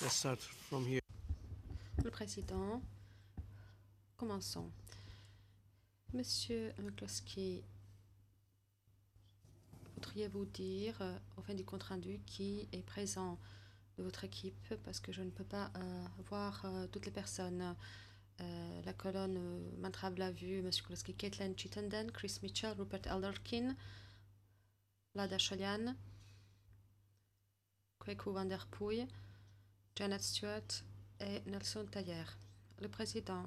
Let's start from here. Le président, commençons. Monsieur McCloskey, voudriez-vous dire, au fin du compte rendu, qui est présent de votre équipe, parce que je ne peux pas voir toutes les personnes. La colonne Mantrab l'a vu, Monsieur McCloskey, Caitlin Chittenden, Chris Mitchell, Rupert Elderkin, Lada Sholian, Kweku Van Der Poel, Janet Stewart et Nelson Tailler. Le président,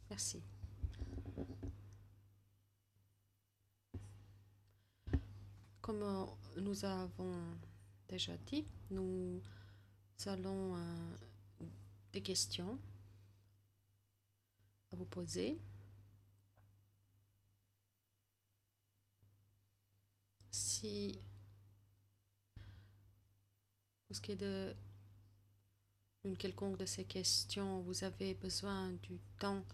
merci. Comme nous avons déjà dit, nous allons des questions à vous poser. Si, pour ce qui est d'une quelconque de ces questions, vous avez besoin du temps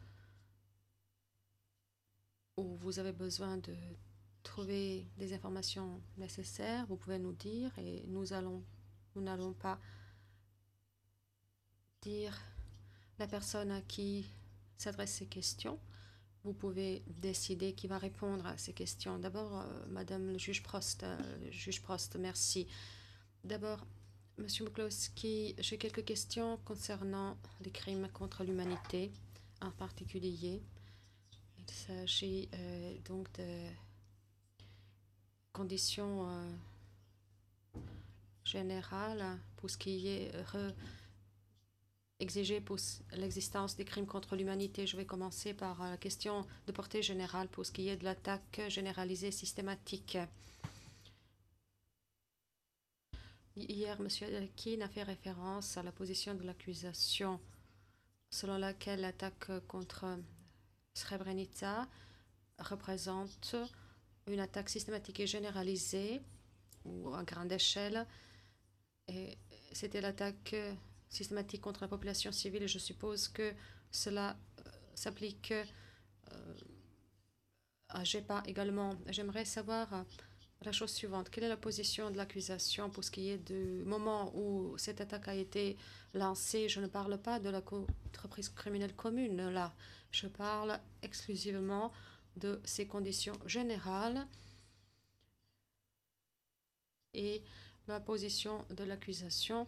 ou vous avez besoin de trouver des informations nécessaires, vous pouvez nous dire et nous n'allons pas dire la personne à qui s'adressent ces questions. Vous pouvez décider qui va répondre à ces questions. D'abord, Madame le juge Prost, merci. D'abord, Monsieur McCloskey, j'ai quelques questions concernant les crimes contre l'humanité, en particulier. Il s'agit donc de conditions générales pour ce qui est exigé pour l'existence des crimes contre l'humanité. Je vais commencer par la question de portée générale pour ce qui est de l'attaque généralisée systématique. Hier, M. Elkin a fait référence à la position de l'accusation selon laquelle l'attaque contre Srebrenica représente une attaque systématique et généralisée ou à grande échelle. Et c'était l'attaque systématique contre la population civile et je suppose que cela s'applique à GEPA également. J'aimerais savoir la chose suivante. Quelle est la position de l'accusation pour ce qui est du moment où cette attaque a été lancée? Je ne parle pas de la entreprise criminelle commune, là. Je parle exclusivement de ces conditions générales et la position de l'accusation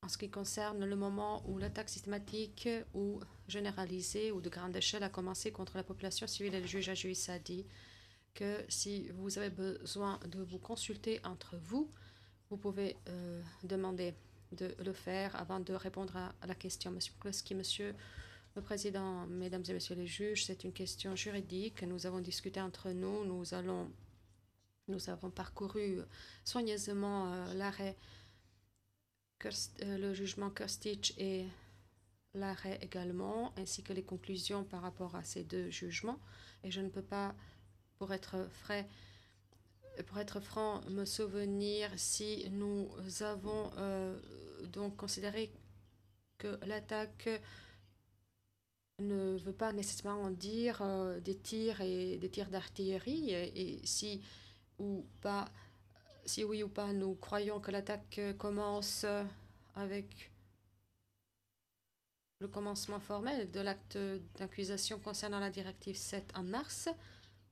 en ce qui concerne le moment où l'attaque systématique ou généralisée ou de grande échelle a commencé contre la population civile. Et le juge Ajuis a dit que si vous avez besoin de vous consulter entre vous, vous pouvez demander de le faire avant de répondre à la question. Monsieur McCloskey, Monsieur le Président, Mesdames et Messieurs les juges, c'est une question juridique. Nous avons discuté entre nous. Nous avons parcouru soigneusement l'arrêt, le jugement Kirstich et l'arrêt également, ainsi que les conclusions par rapport à ces deux jugements. Et je ne peux pas, pour être franc, me souvenir si nous avons donc considéré que l'attaque ne veut pas nécessairement dire des tirs d'artillerie et si oui ou pas nous croyons que l'attaque commence avec le commencement formel de l'acte d'accusation concernant la directive 7 en mars,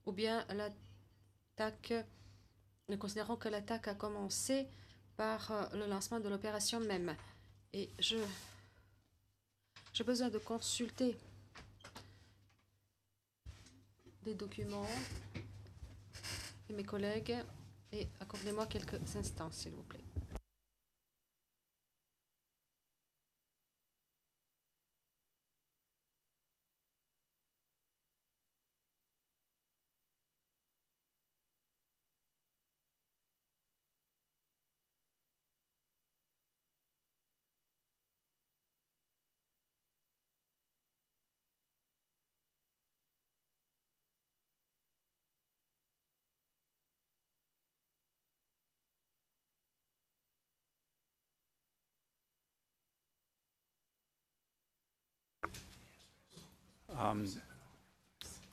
ou bien nous considérons que l'attaque a commencé par le lancement de l'opération même. Et j'ai besoin de consulter des documents de mes collègues et accordez-moi quelques instants, s'il vous plaît.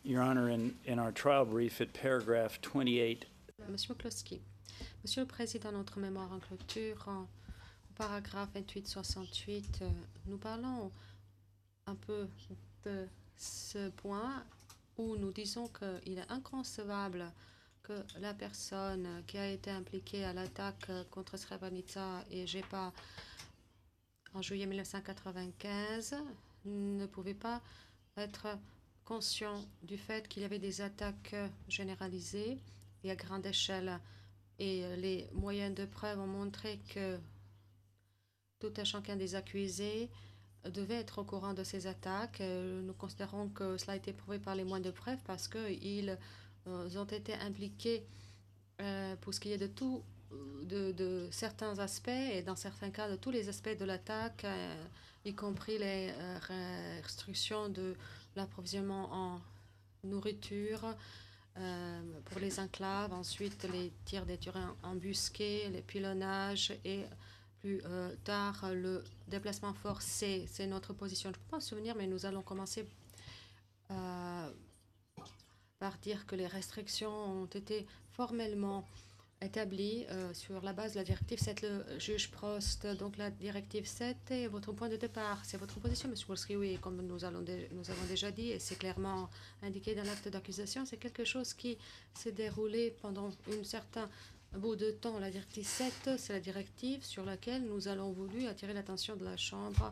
Your Honor, in our trial brief at paragraph 28. Monsieur McCloskey, Monsieur le Président, notre mémoire en clôture, au paragraphe 2868, nous parlons un peu de ce point où nous disons qu'il est inconcevable que la personne qui a été impliquée à l'attaque contre Srebrenica et JEPA en juillet 1995 ne pouvait pas être conscient du fait qu'il y avait des attaques généralisées et à grande échelle. Et les moyens de preuve ont montré que tout un chacun des accusés devait être au courant de ces attaques. Nous considérons que cela a été prouvé par les moyens de preuve parce qu'ils ont été impliqués pour ce qui est de tout, de certains aspects et dans certains cas de tous les aspects de l'attaque, y compris les restrictions de l'approvisionnement en nourriture pour les enclaves, ensuite les tirs des tueurs embusqués, les pilonnages et plus tard le déplacement forcé. C'est notre position. Je ne peux pas me souvenir, mais nous allons commencer par dire que les restrictions ont été formellement établi sur la base de la directive 7, le juge Prost. Donc la directive 7 est votre point de départ. C'est votre position, M. Wolski, oui, comme nous avons déjà dit, et c'est clairement indiqué dans l'acte d'accusation, c'est quelque chose qui s'est déroulé pendant un certain bout de temps. La directive 7, c'est la directive sur laquelle nous allons voulu attirer l'attention de la Chambre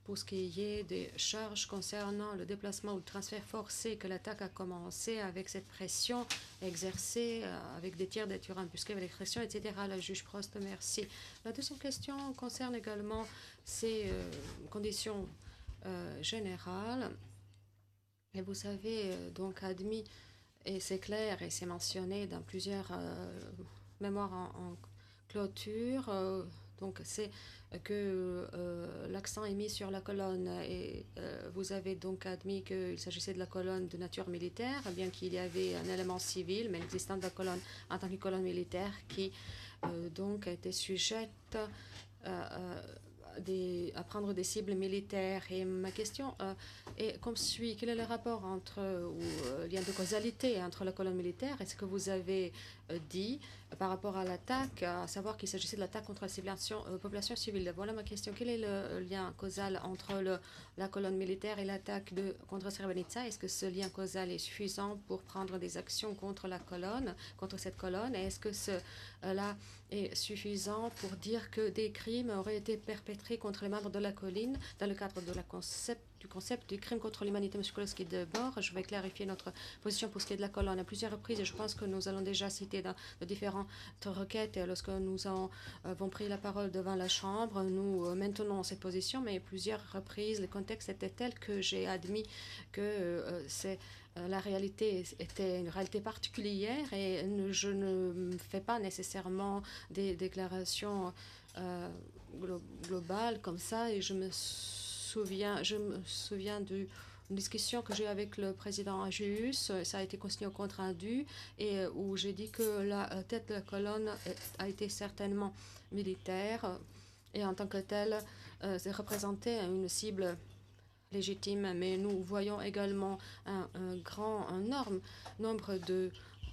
pour ce qui est des charges concernant le déplacement ou le transfert forcé, que l'attaque a commencé avec cette pression exercée, avec des tirs, des tueurs embusqués, avec des pressions, etc. La juge Prost, merci. La deuxième question concerne également ces conditions générales. Et vous avez donc admis, et c'est clair, et c'est mentionné dans plusieurs mémoires en clôture, donc c'est que l'accent est mis sur la colonne et vous avez donc admis qu'il s'agissait de la colonne de nature militaire, bien qu'il y avait un élément civil, mais l'existence de la colonne en tant que colonne militaire qui donc était sujette à prendre des cibles militaires. Et ma question est comme suit. Quel est le rapport entre, ou lien de causalité entre la colonne militaire et ce que vous avez dit par rapport à l'attaque, à savoir qu'il s'agissait de l'attaque contre la population civile? Voilà ma question. Quel est le lien causal entre la colonne militaire et l'attaque contre Srebrenica? Est-ce que ce lien causal est suffisant pour prendre des actions contre la colonne, contre cette colonne? Et est-ce que cela est suffisant pour dire que des crimes auraient été perpétrés contre les membres de la colline dans le cadre de du concept du crime contre l'humanité? Monsieur Kolowski, d'abord, je vais clarifier notre position pour ce qui est de la colonne à plusieurs reprises, et je pense que nous allons déjà citer dans de différentes requêtes. Et lorsque nous avons pris la parole devant la Chambre, nous maintenons cette position, mais à plusieurs reprises, le contexte était tel que j'ai admis que la réalité était une réalité particulière et je ne fais pas nécessairement des déclarations globales comme ça. Et je me souviens d'une discussion que j'ai eu avec le président Agius, ça a été consigné au compte rendu, et où j'ai dit que la tête de la colonne a été certainement militaire et en tant que telle représentait une cible légitime, mais nous voyons également un énorme nombre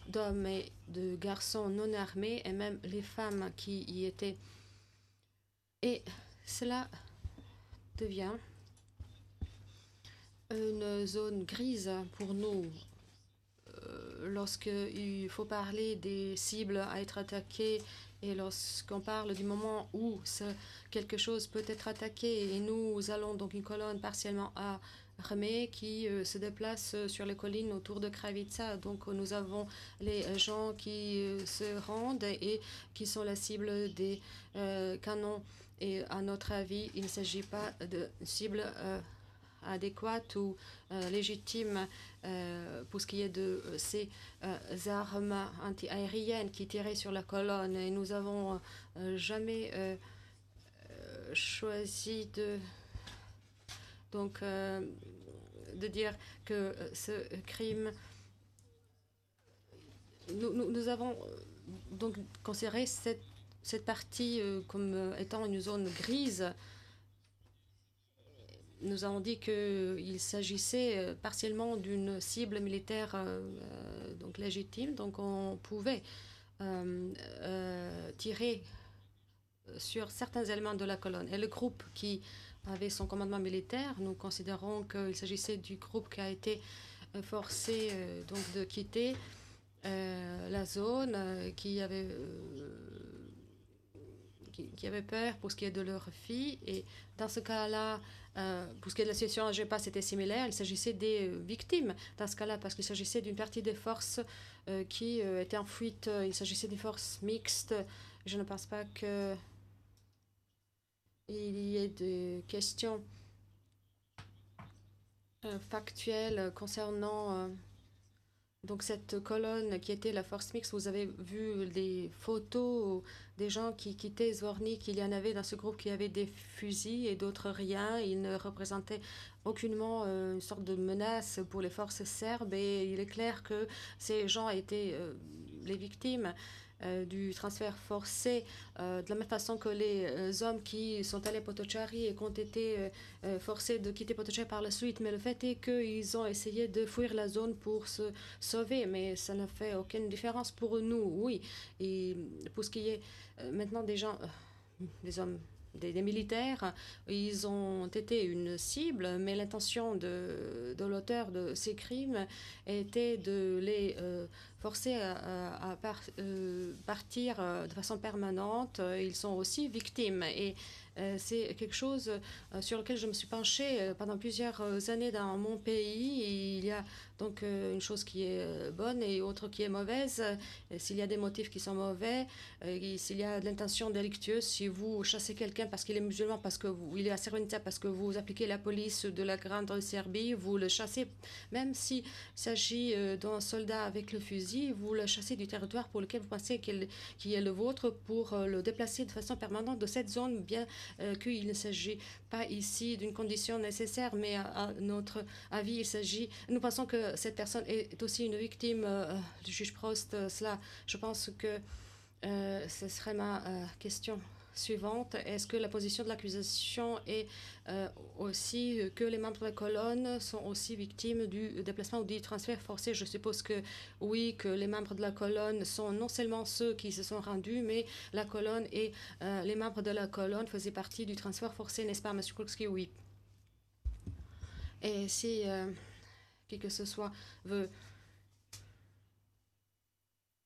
d'hommes et de garçons non armés et même les femmes qui y étaient. Et cela devient une zone grise pour nous lorsqu'il faut parler des cibles à être attaquées et lorsqu'on parle du moment où quelque chose peut être attaqué. Et nous allons donc une colonne partiellement armée qui se déplace sur les collines autour de Kravica. Donc nous avons les gens qui se rendent et qui sont la cible des canons. Et à notre avis, il ne s'agit pas de cible adéquate ou légitime pour ce qui est de ces armes anti-aériennes qui tiraient sur la colonne. Et nous n'avons jamais choisi de dire que ce crime... Nous avons donc considéré cette partie comme étant une zone grise. Nous avons dit qu'il s'agissait partiellement d'une cible militaire donc légitime, donc on pouvait tirer sur certains éléments de la colonne. Et le groupe qui avait son commandement militaire, nous considérons qu'il s'agissait du groupe qui a été forcé donc de quitter la zone, qui avait peur pour ce qui est de leur fille. Et dans ce cas-là, pour ce qui est de la situation à Jepa, c'était similaire. Il s'agissait des victimes dans ce cas-là, parce qu'il s'agissait d'une partie des forces qui étaient en fuite. Il s'agissait des forces mixtes. Je ne pense pas qu'il y ait des questions factuelles concernant donc cette colonne qui était la force mixte. Vous avez vu des photos des gens qui quittaient Zvornik. Il y en avait dans ce groupe qui avaient des fusils et d'autres rien. Ils ne représentaient aucunement une sorte de menace pour les forces serbes, et il est clair que ces gens étaient les victimes du transfert forcé, de la même façon que les hommes qui sont allés à Potocari et qui ont été forcés de quitter Potocari par la suite. Mais le fait est qu'ils ont essayé de fuir la zone pour se sauver, mais ça ne fait aucune différence pour nous, oui. Et pour ce qui est maintenant des gens, des hommes, des militaires, ils ont été une cible, mais l'intention de l'auteur de ces crimes était de les forcer à partir de façon permanente. Ils sont aussi victimes, et c'est quelque chose sur lequel je me suis penchée pendant plusieurs années dans mon pays. Et il y a donc une chose qui est bonne et autre qui est mauvaise. S'il y a des motifs qui sont mauvais, s'il y a de l'intention délictueuse, si vous chassez quelqu'un parce qu'il est musulman, parce que il est à Srebrenica, parce que vous appliquez la police de la Grande Serbie, vous le chassez, même s'il s'agit d'un soldat avec le fusil, vous le chassez du territoire pour lequel vous pensez qu'il est le vôtre, pour le déplacer de façon permanente de cette zone, bien qu'il ne s'agit pas ici d'une condition nécessaire, mais à notre avis, il s'agit. Nous pensons que cette personne est aussi une victime. Du juge Prost, cela, je pense que ce serait ma question suivante. Est-ce que la position de l'accusation est aussi que les membres de la colonne sont aussi victimes du déplacement ou du transfert forcé? Je suppose que oui, que les membres de la colonne sont non seulement ceux qui se sont rendus, mais la colonne et les membres de la colonne faisaient partie du transfert forcé, n'est-ce pas, M. Kulski? Oui. Et si qui que ce soit veut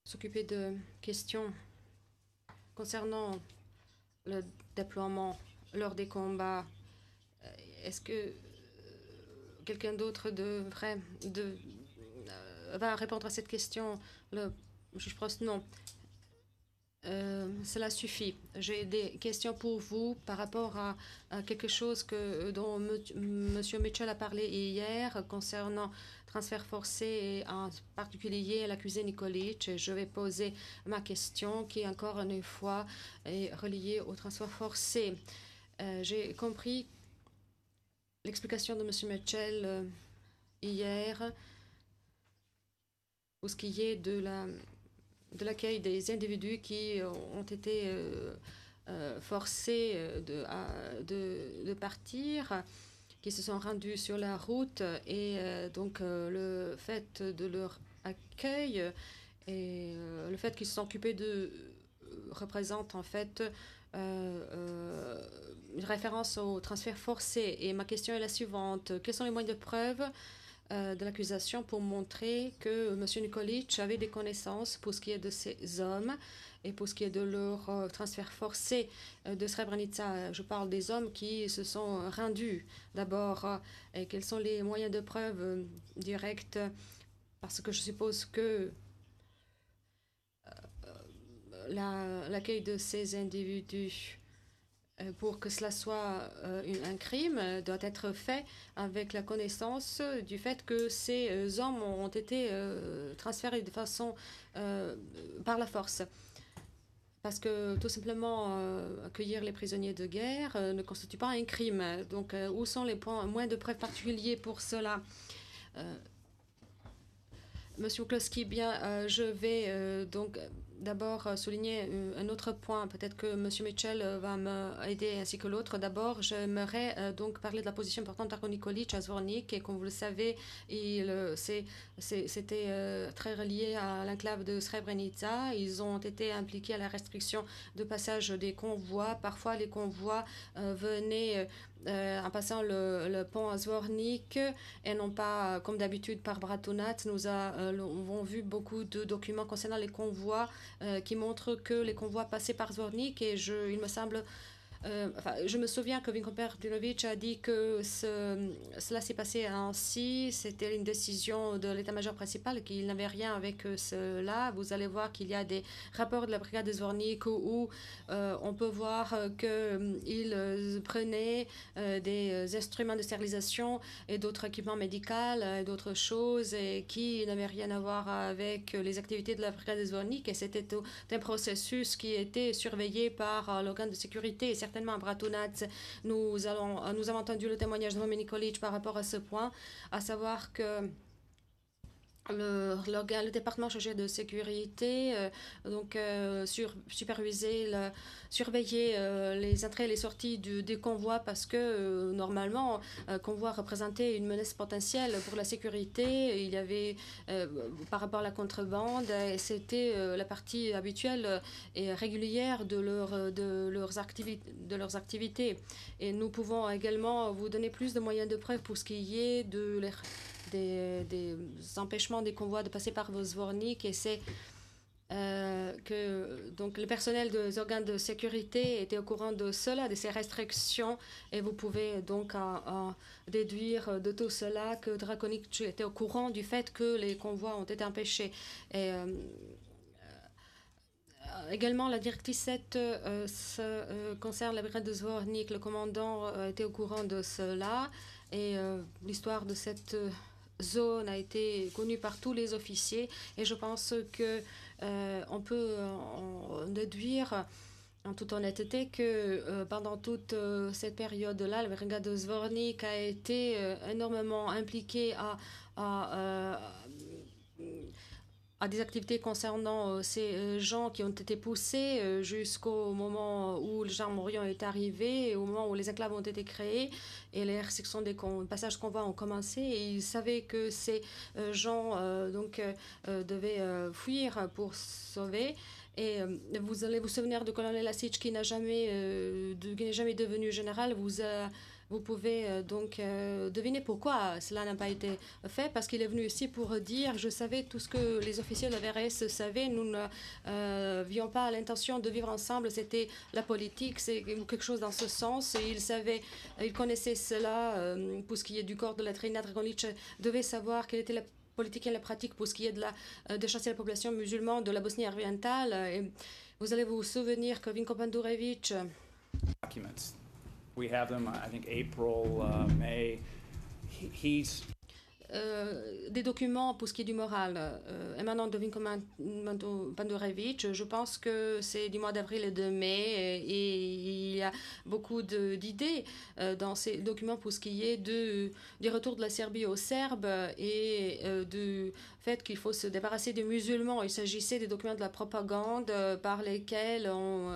s'occuper de questions concernant le déploiement lors des combats, est-ce que quelqu'un d'autre va répondre à cette question? Le juge Prost, non. Cela suffit. J'ai des questions pour vous par rapport à quelque chose dont M. Mitchell a parlé hier concernant transfert forcé, et en particulier l'accusé Nikolic. Je vais poser ma question qui, encore une fois, est reliée au transfert forcé. J'ai compris l'explication de M. Mitchell hier pour ce qui est de l'accueil des individus qui ont été forcés de partir, qui se sont rendus sur la route, et donc le fait de leur accueil et le fait qu'ils se sont occupés de représente en fait une référence au transfert forcé. Et ma question est la suivante. Quels sont les moyens de preuve de l'accusation pour montrer que M. Nikolic avait des connaissances pour ce qui est de ces hommes et pour ce qui est de leur transfert forcé de Srebrenica? Je parle des hommes qui se sont rendus d'abord. Et quels sont les moyens de preuve directs? Parce que je suppose que l'accueil de ces individus, pour que cela soit un crime, doit être fait avec la connaissance du fait que ces hommes ont été transférés de façon par la force. Parce que tout simplement accueillir les prisonniers de guerre ne constitue pas un crime. Donc où sont les moyens de preuve particuliers pour cela? Monsieur Kloski, bien, je vais donc d'abord souligner un autre point. Peut-être que M. Mitchell va m'aider ainsi que l'autre. D'abord, j'aimerais donc parler de la position importante d'Darko Nikolic à Zvornik. Et comme vous le savez, c'était très relié à l'enclave de Srebrenica. Ils ont été impliqués à la restriction de passage des convois. Parfois, les convois venaient en passant le pont à Zvornik et non pas comme d'habitude par Bratunac. Nous avons vu beaucoup de documents concernant les convois qui montrent que les convois passaient par Zvornik et il me semble je me souviens que Vinko Perdunovic a dit que cela s'est passé ainsi. C'était une décision de l'état-major principal, qu'il n'avait rien avec cela. Vous allez voir qu'il y a des rapports de la brigade de Zvornik où on peut voir qu'ils prenaient des instruments de stérilisation et d'autres équipements médicaux et d'autres choses et qui n'avaient rien à voir avec les activités de la brigade de Zvornik. Et c'était un processus qui était surveillé par l'organe de sécurité. Et certainement à Bratunac, nous avons entendu le témoignage de Roman Nikolic par rapport à ce point, à savoir que le département chargé de sécurité surveillait les entrées et les sorties des convois parce que normalement convoi représentait une menace potentielle pour la sécurité. Il y avait par rapport à la contrebande et c'était la partie habituelle et régulière de leurs activités. Et nous pouvons également vous donner plus de moyens de preuve pour ce qui est des empêchements des convois de passer par Zvornik et c'est que donc le personnel des organes de sécurité était au courant de cela, de ces restrictions et vous pouvez donc déduire de tout cela que Draconic était au courant du fait que les convois ont été empêchés. Et également, la directive 7 concerne la brigade de Zvornik. Le commandant était au courant de cela et l'histoire de cette zone a été connue par tous les officiers et je pense que on peut en déduire en toute honnêteté que pendant toute cette période-là, la brigade de Zvornik a été énormément impliquée à des activités concernant ces gens qui ont été poussés jusqu'au moment où le gendarmerie est arrivé, et au moment où les enclaves ont été créées et les restrictions des passages convois ont commencé. Et ils savaient que ces gens devaient fuir pour sauver. Et vous allez vous souvenir de colonel Lasic qui n'est jamais devenu général. Vous pouvez donc deviner pourquoi cela n'a pas été fait, parce qu'il est venu ici pour dire « Je savais tout ce que les officiers de la VRS savaient, nous n'avions pas l'intention de vivre ensemble, c'était la politique, c'est quelque chose dans ce sens. » Et il connaissait cela pour ce qui est du corps de la Trina Dragonic, devait savoir quelle était la politique et la pratique pour ce qui est de chasser la population musulmane de la Bosnie orientale. Et vous allez vous souvenir que Vinko Pandurevic... Documents. We have them, I think, April, May. Des documents pour ce qui est du moral émanant de Vinko Pandurevic. Je pense que c'est du mois d'avril et de mai et il y a beaucoup d'idées dans ces documents pour ce qui est du retour de la Serbie aux Serbes et du fait qu'il faut se débarrasser des musulmans. Il s'agissait des documents de la propagande par lesquels on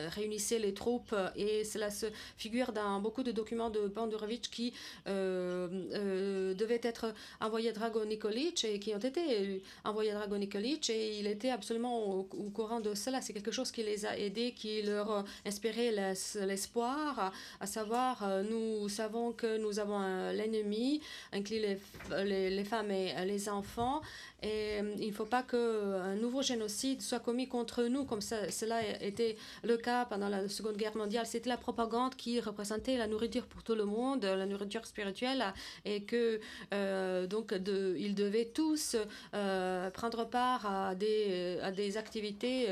réunissait les troupes et cela se figure dans beaucoup de documents de Pandurevic qui devaient être envoyés à Drago Nikolic et qui ont été envoyés à Drago Nikolic et il était absolument au courant de cela. C'est quelque chose qui les a aidés, qui leur a inspiré l'espoir, à savoir nous savons que nous avons l'ennemi, inclut les femmes et les enfants. Et il ne faut pas qu'un nouveau génocide soit commis contre nous, comme cela était le cas pendant la Seconde Guerre mondiale. C'était la propagande qui représentait la nourriture pour tout le monde, la nourriture spirituelle, et que ils devaient tous prendre part à des activités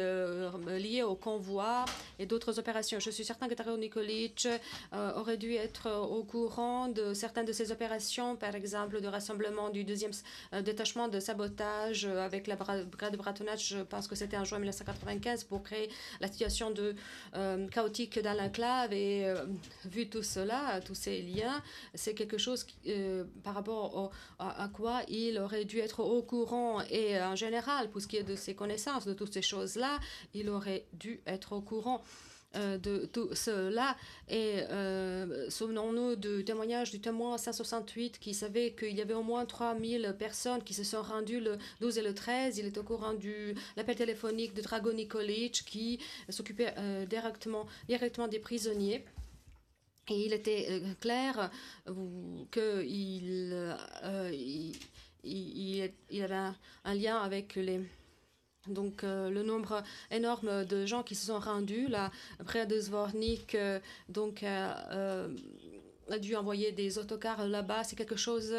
liées au convoi et d'autres opérations. Je suis certain que Drago Nikolic aurait dû être au courant de certaines de ces opérations, par exemple de rassemblement du 2e détachement de Sabotage sabotage avec la brigade de bratonnage, je pense que c'était en juin 1995, pour créer la situation chaotique dans l'enclave. Et vu tout cela, tous ces liens, c'est quelque chose par rapport à quoi il aurait dû être au courant. Et en général, pour ce qui est de ses connaissances, de toutes ces choses-là, il aurait dû être au courant de tout cela. Et souvenons-nous du témoignage du témoin 168 qui savait qu'il y avait au moins 3000 personnes qui se sont rendues le 12 et le 13. Il est au courant de l'appel téléphonique de Drago Nikolic qui s'occupait directement des prisonniers. Et il était clair qu'il il avait un lien avec donc le nombre énorme de gens qui se sont rendus là près de Zvornik, a dû envoyer des autocars là-bas. C'est quelque chose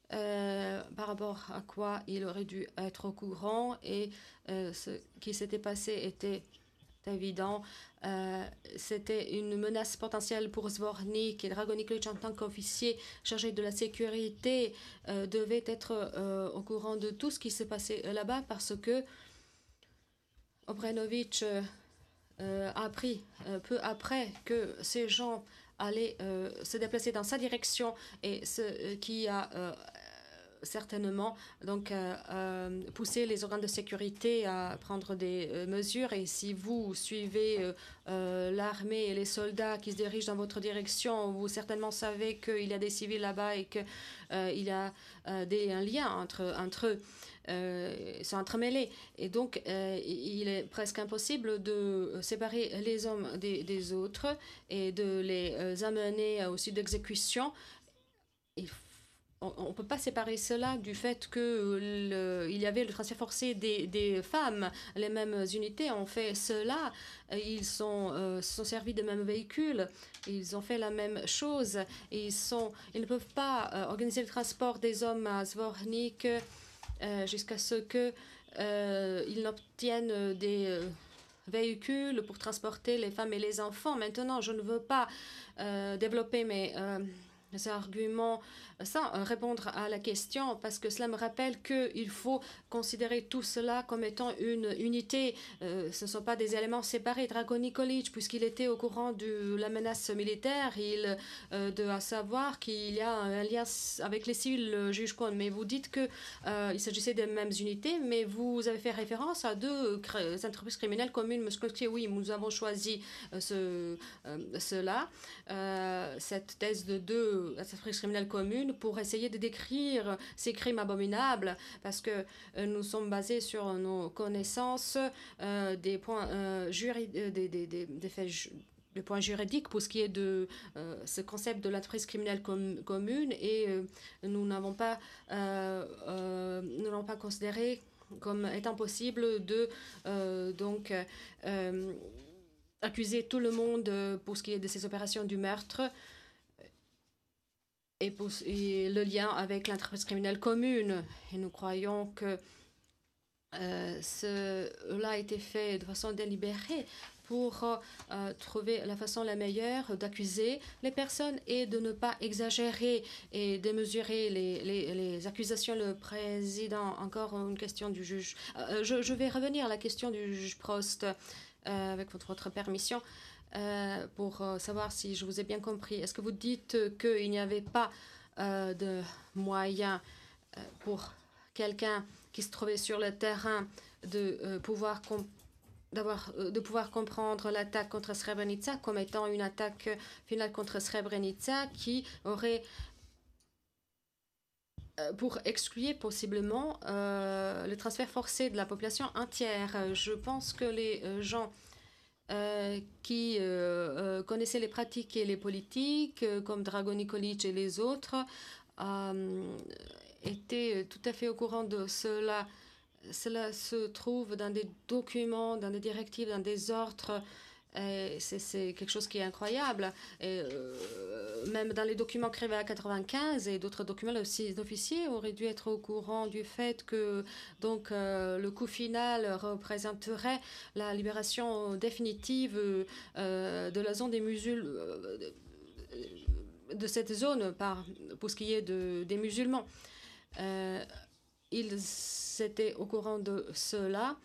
par rapport à quoi il aurait dû être au courant. Et ce qui s'était passé était évident. C'était une menace potentielle pour Zvornik, et Drago Nikolic, en tant qu'officier chargé de la sécurité, devait être au courant de tout ce qui se passait là-bas, parce que Obrenovic a appris peu après que ces gens allaient se déplacer dans sa direction, et ce qui a certainement poussé les organes de sécurité à prendre des mesures. Et si vous suivez l'armée et les soldats qui se dirigent dans votre direction, vous certainement savez qu'il y a des civils là-bas et qu'il y a un lien entre eux. Ils sont entremêlés, et donc il est presque impossible de séparer les hommes des autres et de les amener au site d'exécution. On ne peut pas séparer cela du fait qu'il y avait le transfert forcé des femmes. Les mêmes unités ont fait cela. Ils se sont servis des mêmes véhicules. Ils ont fait la même chose. Ils ne peuvent pas organiser le transport des hommes à Zvornik jusqu'à ce qu'ils n'obtiennent des véhicules pour transporter les femmes et les enfants. Maintenant, je ne veux pas développer mes arguments sans répondre à la question, parce que cela me rappelle qu'il faut considérer tout cela comme étant une unité. Ce ne sont pas des éléments séparés. Drago Nikolic, puisqu'il était au courant de la menace militaire, il doit savoir qu'il y a un lien avec les civils, juge Cohn. Mais vous dites qu'il s'agissait des mêmes unités, mais vous avez fait référence à deux entreprises criminelles communes. Monsieur, oui, nous avons choisi cela, cette thèse de deux entreprises criminelles communes, pour essayer de décrire ces crimes abominables, parce que nous sommes basés sur nos connaissances des points des faits le point juridique pour ce qui est de ce concept de l'entreprise criminelle commune, et nous n'avons pas considéré comme étant possible de accuser tout le monde pour ce qui est de ces opérations du meurtre et le lien avec l'entreprise criminelle commune. Et nous croyons que cela a été fait de façon délibérée pour trouver la façon la meilleure d'accuser les personnes et de ne pas exagérer et démesurer les accusations. Le président, encore une question du juge. Je vais revenir à la question du juge Prost avec votre permission. Pour savoir si je vous ai bien compris. Est-ce que vous dites qu'il n'y avait pas de moyen pour quelqu'un qui se trouvait sur le terrain de pouvoir comprendre l'attaque contre Srebrenica comme étant une attaque finale contre Srebrenica qui aurait pour exclure possiblement le transfert forcé de la population entière? Je pense que les gens qui connaissaient les pratiques et les politiques, comme Drago Nikolic et les autres, étaient tout à fait au courant de cela. Cela se trouve dans des documents, dans des directives, dans des ordres. C'est quelque chose qui est incroyable. Et, même dans les documents créés à 95 et d'autres documents aussi, les officiers auraient dû être au courant du fait que le coup final représenterait la libération définitive de la zone des musulmans, de cette zone pour ce qui est des musulmans. ils étaient au courant de cela.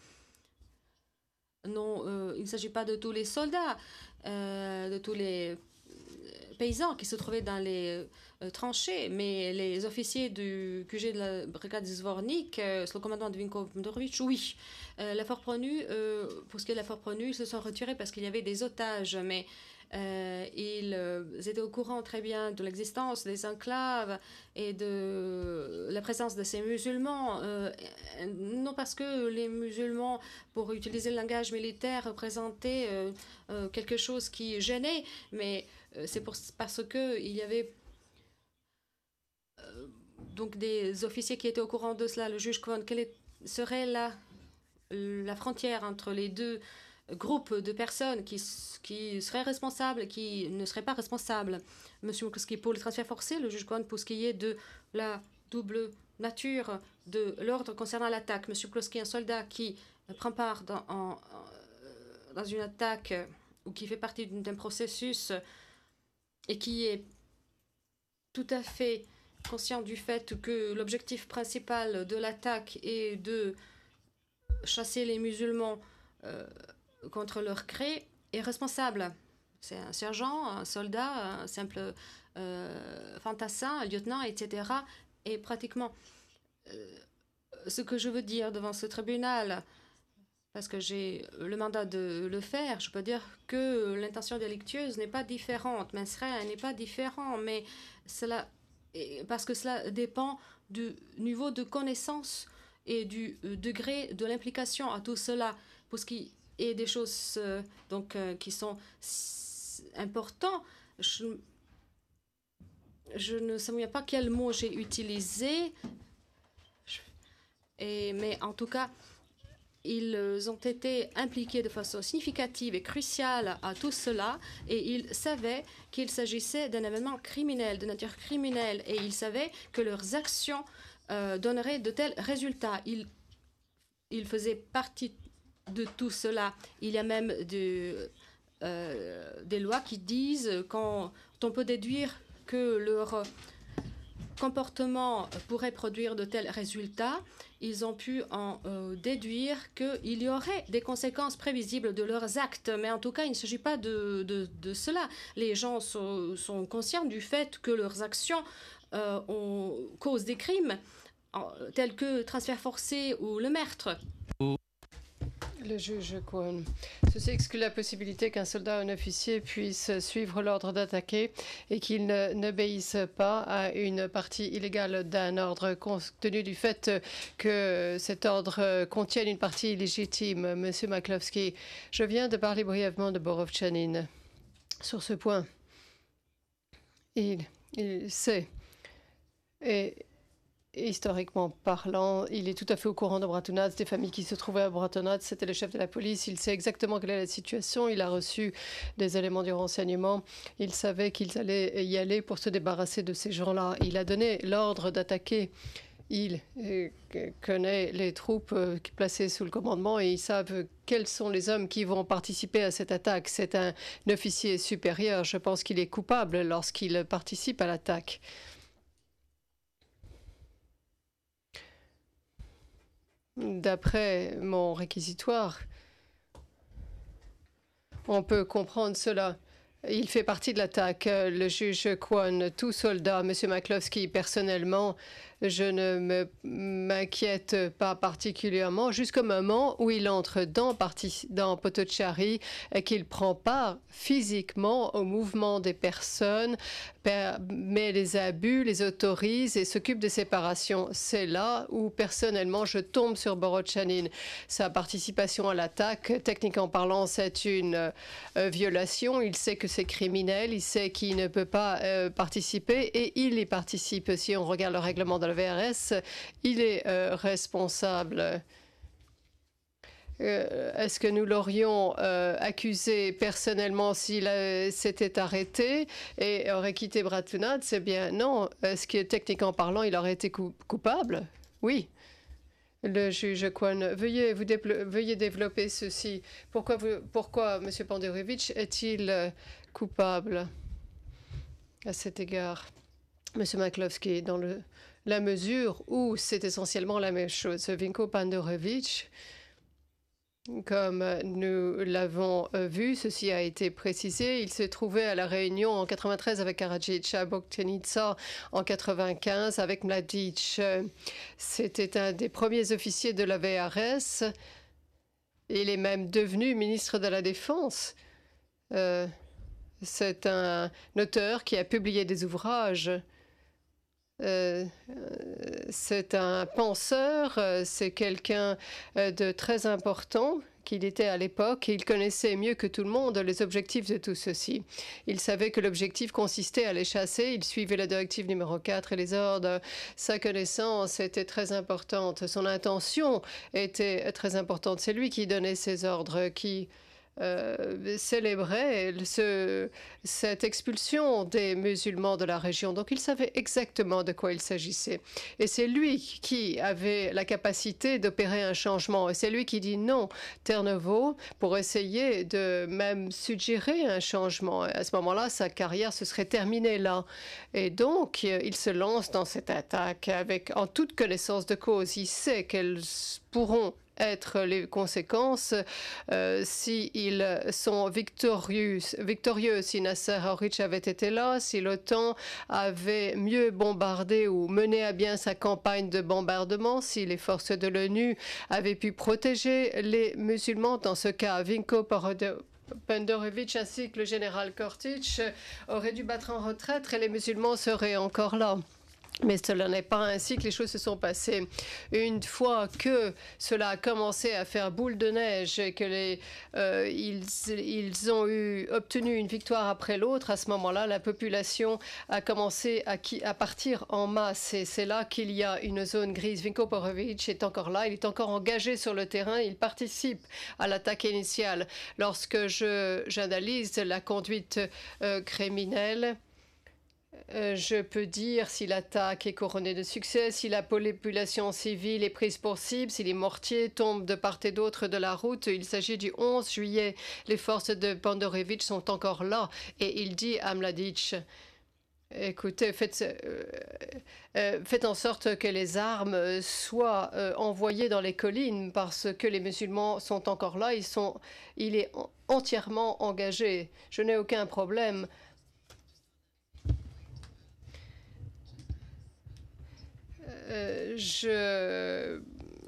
Non, il ne s'agit pas de tous les soldats, de tous les paysans qui se trouvaient dans les tranchées, mais les officiers du QG de la brigade Zvornik, sous le commandement de Vinko Mdorovic, oui. L'effort Pronu, pour ce qui est de l'effort Pronu, ils se sont retirés parce qu'il y avait des otages, mais ils étaient au courant très bien de l'existence des enclaves et de la présence de ces musulmans. Non parce que les musulmans, pour utiliser le langage militaire, représentaient quelque chose qui gênait, mais c'est parce qu'il y avait donc des officiers qui étaient au courant de cela. Le juge Kwon, quelle serait la frontière entre les deux groupes de personnes qui seraient responsables, qui ne seraient pas responsables? Monsieur Mukowski, pour le transfert forcé, le juge Kwon, pour ce qui est de la double nature de l'ordre concernant l'attaque, Monsieur Mukowski, un soldat qui prend part dans une attaque ou qui fait partie d'un processus et qui est tout à fait conscient du fait que l'objectif principal de l'attaque est de chasser les musulmans contre leur gré, est responsable. C'est un sergent, un soldat, un simple fantassin, un lieutenant, etc. Et pratiquement ce que je veux dire devant ce tribunal, parce que j'ai le mandat de le faire, je peux dire que l'intention délictueuse n'est pas différente, mensrein n'est pas différent, mais cela, parce que cela dépend du niveau de connaissance et du degré de l'implication à tout cela, pour ce qui est des choses qui sont importantes. Je ne sais pas quel mot j'ai utilisé, mais en tout cas, ils ont été impliqués de façon significative et cruciale à tout cela, et ils savaient qu'il s'agissait d'un événement criminel, de nature criminelle, et ils savaient que leurs actions donneraient de tels résultats. Ils faisaient partie de tout cela. Il y a même des lois qui disent qu'on peut déduire que leur comportement pourrait produire de tels résultats. Ils ont pu en déduire qu'il y aurait des conséquences prévisibles de leurs actes. Mais en tout cas, il ne s'agit pas de cela. Les gens sont conscients du fait que leurs actions causent des crimes, tels que transfert forcé ou le meurtre. Le juge Kwon. Ceci exclut la possibilité qu'un soldat ou un officier puisse suivre l'ordre d'attaquer et qu'il n'obéisse pas à une partie illégale d'un ordre, compte tenu du fait que cet ordre contienne une partie illégitime. Monsieur Maklovski, je viens de parler brièvement de Borovchanin. Sur ce point, il sait. Et historiquement parlant, il est tout à fait au courant de Bratunac, des familles qui se trouvaient à Bratunac. C'était le chef de la police. Il sait exactement quelle est la situation. Il a reçu des éléments du renseignement. Il savait qu'ils allaient y aller pour se débarrasser de ces gens-là. Il a donné l'ordre d'attaquer. Il connaît les troupes placées sous le commandement et ils savent quels sont les hommes qui vont participer à cette attaque. C'est un officier supérieur. Je pense qu'il est coupable lorsqu'il participe à l'attaque. D'après mon réquisitoire, on peut comprendre cela. Il fait partie de l'attaque. Le juge Kwon, tout soldat, M. Maklovski, personnellement, je ne m'inquiète pas particulièrement jusqu'au moment où il entre dans Potocari et qu'il prend part physiquement au mouvement des personnes, mais les abus, les autorise et s'occupe des séparations. C'est là où, personnellement, je tombe sur Borovchanin. Sa participation à l'attaque, techniquement parlant, c'est une violation. Il sait que c'est criminel, il sait qu'il ne peut pas participer et il y participe. Si on regarde le règlement de la VRS, il est responsable. Est-ce que nous l'aurions accusé personnellement s'il s'était arrêté et aurait quitté Bratunac? C'est bien non. Est-ce que techniquement parlant, il aurait été coupable? Oui. Le juge Kwon, veuillez développer ceci. Pourquoi M. Panderovitch est-il coupable à cet égard? M. Maklovski, dans le la mesure où c'est essentiellement la même chose. Vinko Pandorovic, comme nous l'avons vu, ceci a été précisé. Il se trouvait à la Réunion en 93 avec Karadzic, à Boktenica en 95 avec Mladic. C'était un des premiers officiers de la VRS. Il est même devenu ministre de la Défense. C'est un auteur qui a publié des ouvrages. C'est un penseur, c'est quelqu'un de très important qu'il était à l'époque. Il connaissait mieux que tout le monde les objectifs de tout ceci. Il savait que l'objectif consistait à les chasser. Il suivait la directive numéro 4 et les ordres. Sa connaissance était très importante. Son intention était très importante. C'est lui qui donnait ses ordres, qui célébrait cette expulsion des musulmans de la région. Donc il savait exactement de quoi il s'agissait. Et c'est lui qui avait la capacité d'opérer un changement. Et c'est lui qui dit non, Terre-Neuve, pour essayer de même suggérer un changement. Et à ce moment-là, sa carrière se serait terminée là. Et donc, il se lance dans cette attaque en toute connaissance de cause. Il sait qu'elles pourront être les conséquences s'ils sont victorieux, si Nasser Aurich avait été là, si l'OTAN avait mieux bombardé ou mené à bien sa campagne de bombardement, si les forces de l'ONU avaient pu protéger les musulmans. Dans ce cas, Vinko Pandorovic ainsi que le général Kortic auraient dû battre en retraite et les musulmans seraient encore là. Mais cela n'est pas ainsi que les choses se sont passées. Une fois que cela a commencé à faire boule de neige et que ils ont obtenu une victoire après l'autre, à ce moment-là, la population a commencé à partir en masse. Et c'est là qu'il y a une zone grise. Vinko Pandorovic est encore là, il est encore engagé sur le terrain, il participe à l'attaque initiale. Lorsque j'analyse la conduite criminelle, je peux dire si l'attaque est couronnée de succès, si la population civile est prise pour cible, si les mortiers tombent de part et d'autre de la route. Il s'agit du 11 juillet. Les forces de Pandorovic sont encore là. Et il dit à Mladic, écoutez, faites en sorte que les armes soient envoyées dans les collines parce que les musulmans sont encore là. Il est entièrement engagé. Je n'ai aucun problème.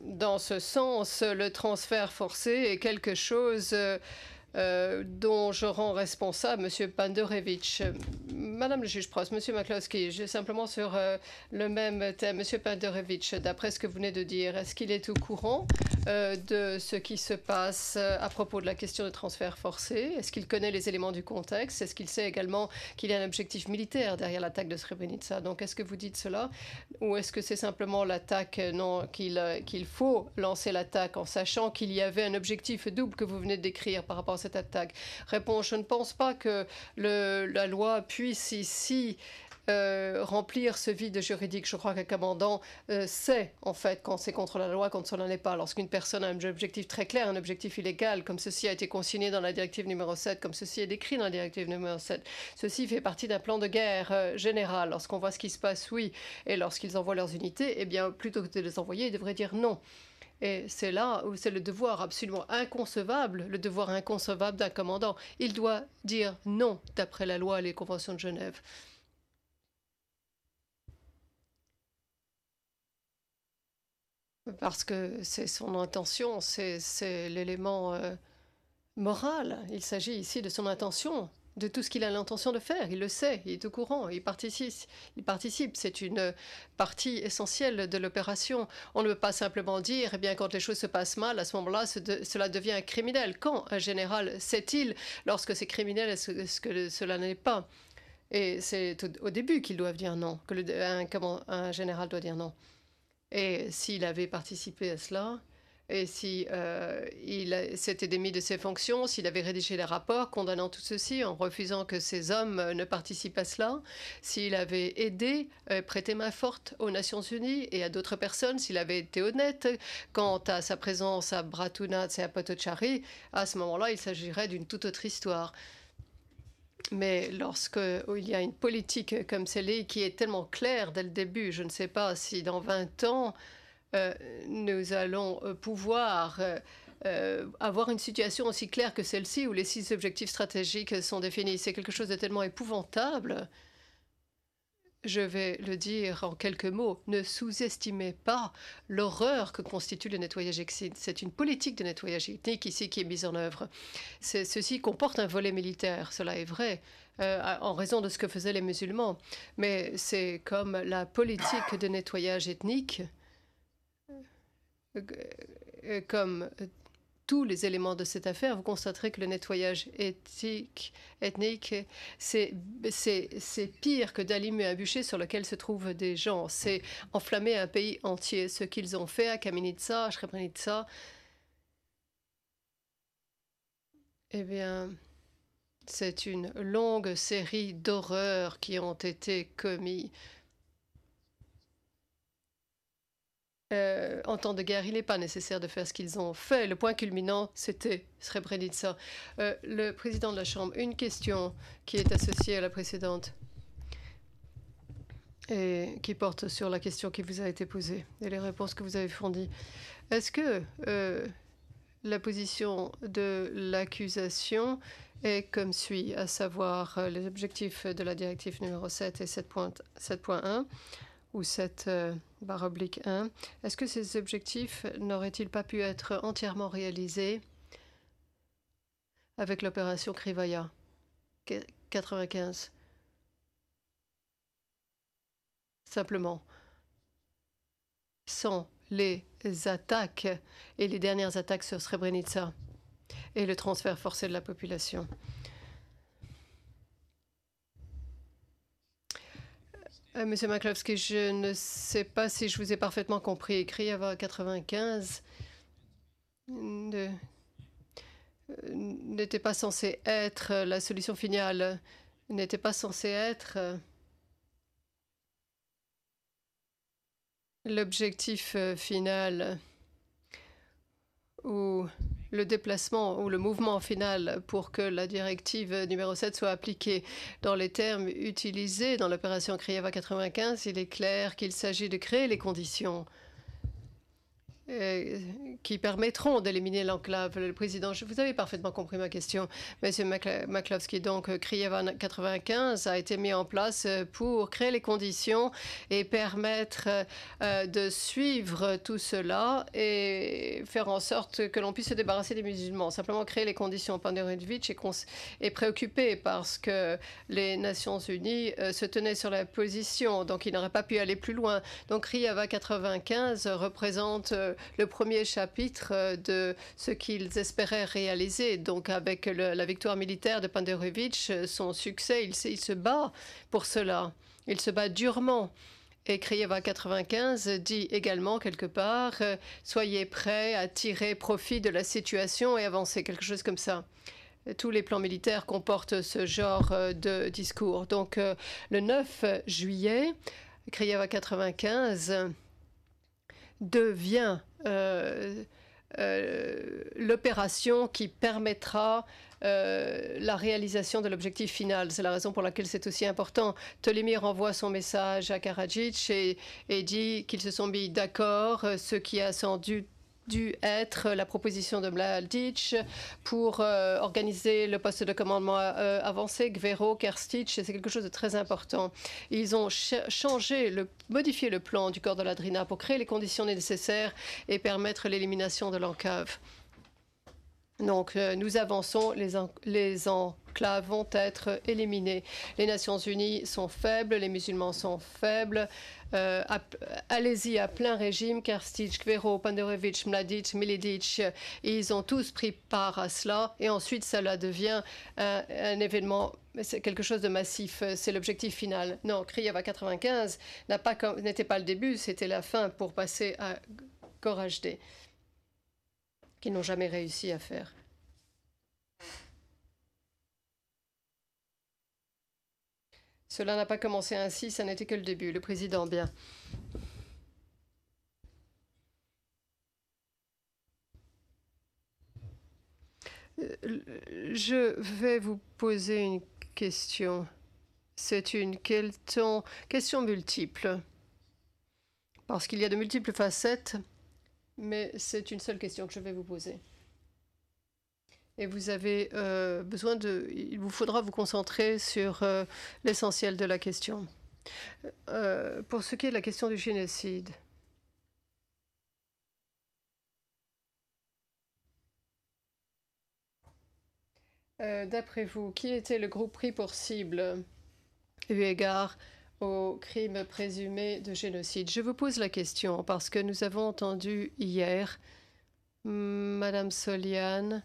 Dans ce sens, le transfert forcé est quelque chose dont je rends responsable M. Pandorovic. Madame le juge Prost, M. McCloskey, j'ai simplement sur le même thème. M. Pandorovic, d'après ce que vous venez de dire, est-ce qu'il est au courant de ce qui se passe à propos de la question de transfert forcé? Est-ce qu'il connaît les éléments du contexte? Est-ce qu'il sait également qu'il y a un objectif militaire derrière l'attaque de Srebrenica? Donc, est-ce que vous dites cela? Ou est-ce que c'est simplement l'attaque, non, qu'il faut lancer l'attaque en sachant qu'il y avait un objectif double que vous venez de décrire par rapport à cette attaque? Réponse, je ne pense pas que la loi puisse ici remplir ce vide juridique. Je crois qu'un commandant sait, en fait, quand c'est contre la loi, quand cela n'est pas. Lorsqu'une personne a un objectif très clair, un objectif illégal, comme ceci a été consigné dans la directive numéro 7, comme ceci est décrit dans la directive numéro 7, ceci fait partie d'un plan de guerre général. Lorsqu'on voit ce qui se passe, oui, et lorsqu'ils envoient leurs unités, eh bien, plutôt que de les envoyer, ils devraient dire non. Et c'est là où c'est le devoir absolument inconcevable, le devoir inconcevable d'un commandant. Il doit dire non, d'après la loi et les conventions de Genève. Parce que c'est son intention, c'est l'élément moral. Il s'agit ici de son intention, de tout ce qu'il a l'intention de faire. Il le sait, il est au courant, il participe. C'est une partie essentielle de l'opération. On ne peut pas simplement dire, eh bien, quand les choses se passent mal, à ce moment-là, cela devient un criminel. Quand un général sait-il, lorsque c'est criminel, est-ce que cela n'est pas? Et c'est au début qu'ils doivent dire non, que un général doit dire non. Et s'il avait participé à cela, et si il s'était démis de ses fonctions, s'il avait rédigé des rapports condamnant tout ceci en refusant que ces hommes ne participent à cela, s'il avait aidé, prêté main forte aux Nations Unies et à d'autres personnes, s'il avait été honnête quant à sa présence à Bratunac et à Potocari, à ce moment-là, il s'agirait d'une toute autre histoire. Mais il y a une politique comme celle-là qui est tellement claire dès le début, je ne sais pas si dans 20 ans, nous allons pouvoir avoir une situation aussi claire que celle-ci où les 6 objectifs stratégiques sont définis. C'est quelque chose de tellement épouvantable. Je vais le dire en quelques mots. Ne sous-estimez pas l'horreur que constitue le nettoyage ethnique. C'est une politique de nettoyage ethnique ici qui est mise en œuvre. Ceci comporte un volet militaire, cela est vrai, en raison de ce que faisaient les musulmans. Mais c'est comme la politique de nettoyage ethnique, comme tous les éléments de cette affaire, vous constaterez que le nettoyage ethnique, c'est pire que d'allumer un bûcher sur lequel se trouvent des gens. C'est enflammer un pays entier. Ce qu'ils ont fait à Kamenica, à Srebrenica, eh bien, c'est une longue série d'horreurs qui ont été commises. En temps de guerre, il n'est pas nécessaire de faire ce qu'ils ont fait. Le point culminant, c'était Srebrenica. Le président de la Chambre, une question qui est associée à la précédente et qui porte sur la question qui vous a été posée et les réponses que vous avez fournies. Est-ce que la position de l'accusation est comme suit, à savoir les objectifs de la directive numéro 7 et 7.1 ou 7/1. Est-ce que ces objectifs n'auraient-ils pas pu être entièrement réalisés avec l'opération Krivaya 95? Simplement, sans les attaques et les dernières attaques sur Srebrenica et le transfert forcé de la population. Monsieur Maklovski, je ne sais pas si je vous ai parfaitement compris. Krivaya 95 n'était pas censé être la solution finale, n'était pas censé être l'objectif final ou le déplacement ou le mouvement final pour que la directive numéro 7 soit appliquée. Dans les termes utilisés dans l'opération Krivaya 95, il est clair qu'il s'agit de créer les conditions qui permettront d'éliminer l'enclave. Le président, vous avez parfaitement compris ma question. Monsieur Maklovski, donc, Krivaya 95 a été mis en place pour créer les conditions et permettre de suivre tout cela et faire en sorte que l'on puisse se débarrasser des musulmans. Simplement créer les conditions. Panderovitch est préoccupé parce que les Nations Unies se tenaient sur la position, donc il n'aurait pas pu aller plus loin. Donc, Krivaya 95 représente le premier chapitre de ce qu'ils espéraient réaliser. Donc, avec la victoire militaire de Panderovitch, son succès, il se bat pour cela. Il se bat durement. Et Krivaya 95 dit également quelque part soyez prêts à tirer profit de la situation et avancer, quelque chose comme ça. Tous les plans militaires comportent ce genre de discours. Donc, le 9 juillet, Krivaya 95 devient l'opération qui permettra la réalisation de l'objectif final. C'est la raison pour laquelle c'est aussi important. Tolimir envoie son message à Karadzic et dit qu'ils se sont mis d'accord, ce qui a sans doute dû être la proposition de Mladic pour organiser le poste de commandement avancé, Gvero, Kerstic, c'est quelque chose de très important. Ils ont modifié le plan du corps de la Drina pour créer les conditions nécessaires et permettre l'élimination de l'enclave. Donc, nous avançons, les enclaves vont être éliminées. Les Nations Unies sont faibles, les musulmans sont faibles. Allez-y à plein régime, Kerstic, Gvero, Panderovitch, Mladic, Milidic, ils ont tous pris part à cela. Et ensuite, cela devient un événement, c'est quelque chose de massif. C'est l'objectif final. Non, Krivaya 95 n'était pas le début, c'était la fin pour passer à Goražde, qu'ils n'ont jamais réussi à faire. Cela n'a pas commencé ainsi, ça n'était que le début. Le président, bien. Je vais vous poser une question. C'est une question multiple. Parce qu'il y a de multiples facettes, mais c'est une seule question que je vais vous poser. Et vous avez il vous faudra vous concentrer sur l'essentiel de la question. Pour ce qui est de la question du génocide, d'après vous, qui était le groupe pris pour cible eu égard aux crimes présumés de génocide? Je vous pose la question parce que nous avons entendu hier Madame Soliane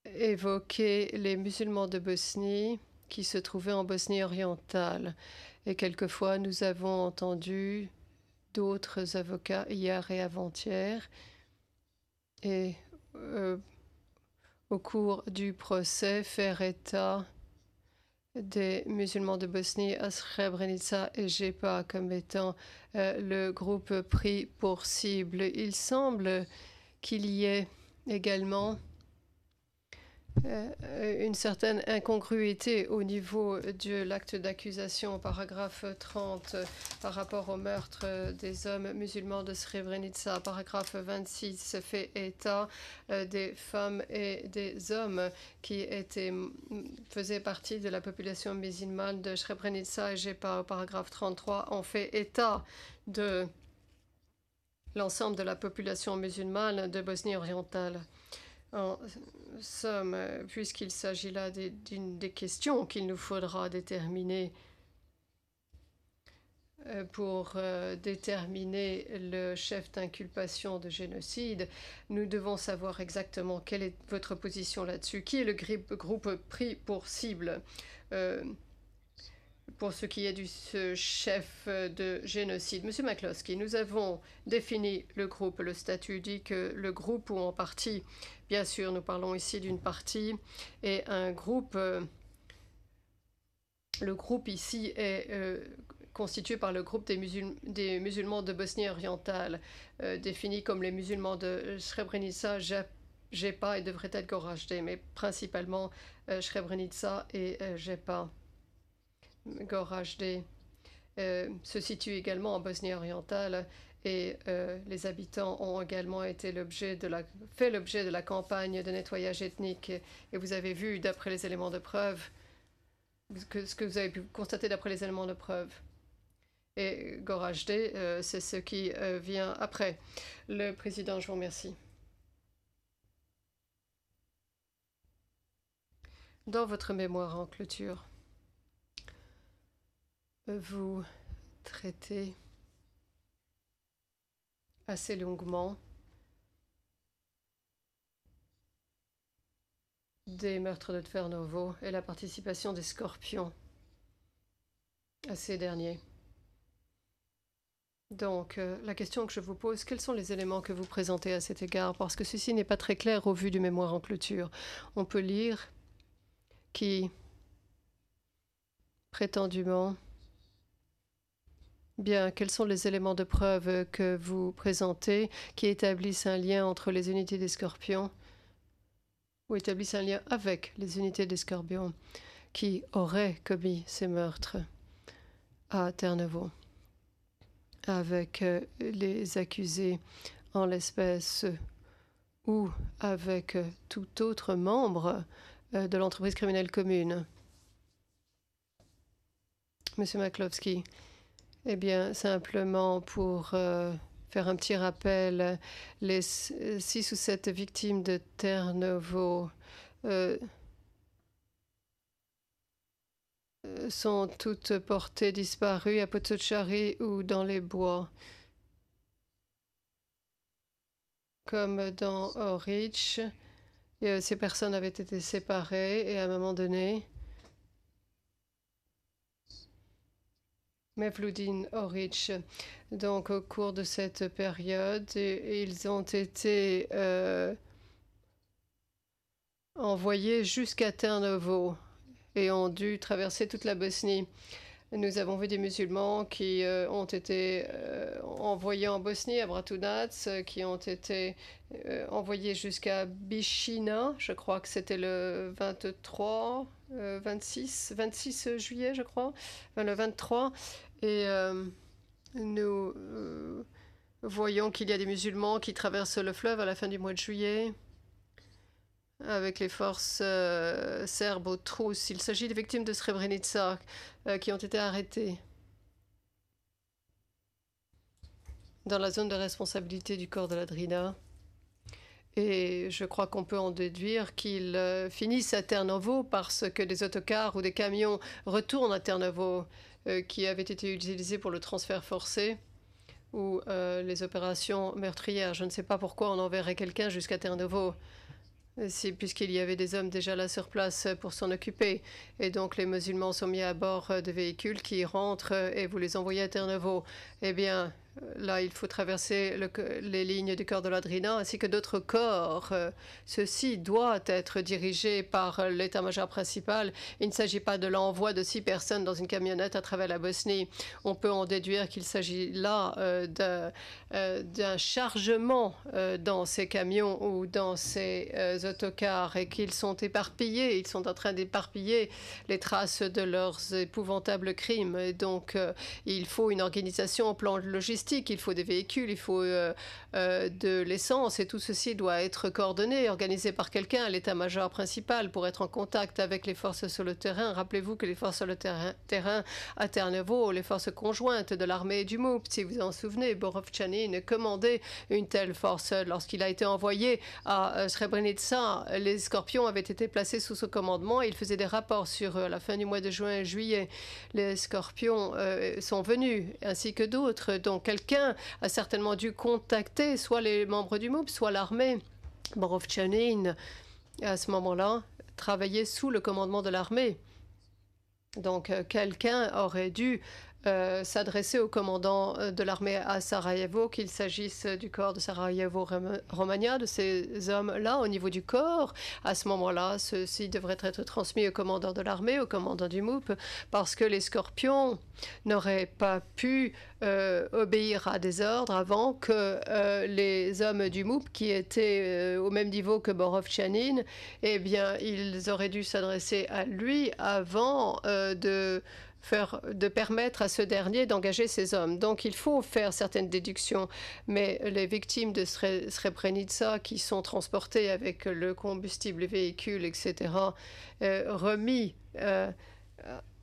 évoquer les musulmans de Bosnie qui se trouvaient en Bosnie orientale. Et quelquefois, nous avons entendu d'autres avocats hier et avant-hier. Et au cours du procès, faire état des musulmans de Bosnie à Srebrenica et JEPA comme étant le groupe pris pour cible. Il semble qu'il y ait également une certaine incongruité au niveau de l'acte d'accusation, paragraphe 30, par rapport au meurtre des hommes musulmans de Srebrenica. Paragraphe 26 fait état des femmes et des hommes qui faisaient partie de la population musulmane de Srebrenica et JEPA. Au paragraphe 33, on fait état de l'ensemble de la population musulmane de Bosnie orientale. En somme, puisqu'il s'agit là d'une des questions qu'il nous faudra déterminer pour déterminer le chef d'inculpation de génocide, nous devons savoir exactement quelle est votre position là-dessus. Qui est le groupe pris pour cible pour ce qui est du chef de génocide? Monsieur McCloskey, nous avons défini le groupe. Le statut dit que le groupe, ou en partie, bien sûr, nous parlons ici d'une partie, et un groupe. Le groupe ici est constitué par le groupe des musulmans de Bosnie orientale, définis comme les musulmans de Srebrenica, JEPA et devrait être Goražde, mais principalement Srebrenica et JEPA. Goražde se situe également en Bosnie orientale et les habitants ont également fait l'objet de la campagne de nettoyage ethnique. Et vous avez vu, d'après les éléments de preuve, ce que vous avez pu constater d'après les éléments de preuve. Et Goražde, c'est ce qui vient après. Le président, je vous remercie. Dans votre mémoire en clôture, vous traitez assez longuement des meurtres de Tvernovo et la participation des Scorpions à ces derniers. Donc, la question que je vous pose, quels sont les éléments que vous présentez à cet égard? Parce que ceci n'est pas très clair au vu du mémoire en clôture. On peut lire qui, prétendument, bien, quels sont les éléments de preuve que vous présentez qui établissent un lien entre les unités des Scorpions ou établissent un lien avec les unités des Scorpions qui auraient commis ces meurtres à Tvernovo avec les accusés en l'espèce ou avec tout autre membre de l'entreprise criminelle commune? Monsieur McCloskey. Eh bien, simplement pour faire un petit rappel, les 6 ou 7 victimes de Tvernovo sont toutes portées disparues à Potocari ou dans les bois. Comme dans Orich, ces personnes avaient été séparées et à un moment donné, Mevludin Orich. Donc, au cours de cette période, ils ont été envoyés jusqu'à Tvernovo et ont dû traverser toute la Bosnie. Nous avons vu des musulmans qui ont été envoyés en Bosnie, à Bratunac, qui ont été envoyés jusqu'à Bichina. Je crois que c'était le 26 juillet, je crois, enfin, le 23. Et nous voyons qu'il y a des musulmans qui traversent le fleuve à la fin du mois de juillet avec les forces serbes aux trousses. Il s'agit des victimes de Srebrenica qui ont été arrêtées dans la zone de responsabilité du corps de la Drina. Et je crois qu'on peut en déduire qu'ils finissent à Ternovo parce que des autocars ou des camions retournent à Ternovo qui avaient été utilisés pour le transfert forcé ou les opérations meurtrières. Je ne sais pas pourquoi on enverrait quelqu'un jusqu'à Ternovo. C'est puisqu'il y avait des hommes déjà là sur place pour s'en occuper. Et donc les musulmans sont mis à bord de véhicules qui rentrent et vous les envoyez à Terre-Neuve. Eh bien, là, il faut traverser les lignes du corps de la Drina ainsi que d'autres corps. Ceci doit être dirigé par l'état-major principal. Il ne s'agit pas de l'envoi de 6 personnes dans une camionnette à travers la Bosnie. On peut en déduire qu'il s'agit là d'un chargement dans ces camions ou dans ces autocars et qu'ils sont éparpillés. Ils sont en train d'éparpiller les traces de leurs épouvantables crimes. Et donc, il faut une organisation au plan logistique. Il faut des véhicules, il faut de l'essence et tout ceci doit être coordonné, organisé par quelqu'un à l'état-major principal pour être en contact avec les forces sur le terrain. Rappelez-vous que les forces sur le terrain à Terre-Neuve, les forces conjointes de l'armée et du MOUP, si vous en souvenez, Borovchanin commandait une telle force. Lorsqu'il a été envoyé à Srebrenica, les Scorpions avaient été placés sous son commandement et il faisait des rapports sur la fin du mois de juin et juillet. Les Scorpions sont venus, ainsi que d'autres, donc quelqu'un a certainement dû contacter soit les membres du MOUP, soit l'armée. Borovchanin, à ce moment-là, travaillait sous le commandement de l'armée. Donc, quelqu'un aurait dû s'adresser au commandant de l'armée à Sarajevo, qu'il s'agisse du corps de Sarajevo-Romagna, de ces hommes-là, au niveau du corps. À ce moment-là, ceci devrait être transmis au commandant de l'armée, au commandant du MOUP, parce que les Scorpions n'auraient pas pu obéir à des ordres avant que les hommes du MOUP, qui étaient au même niveau que Borovchanin, eh bien, ils auraient dû s'adresser à lui avant de permettre à ce dernier d'engager ces hommes. Donc il faut faire certaines déductions, mais les victimes de Srebrenica qui sont transportées avec le combustible, les véhicules, etc., remis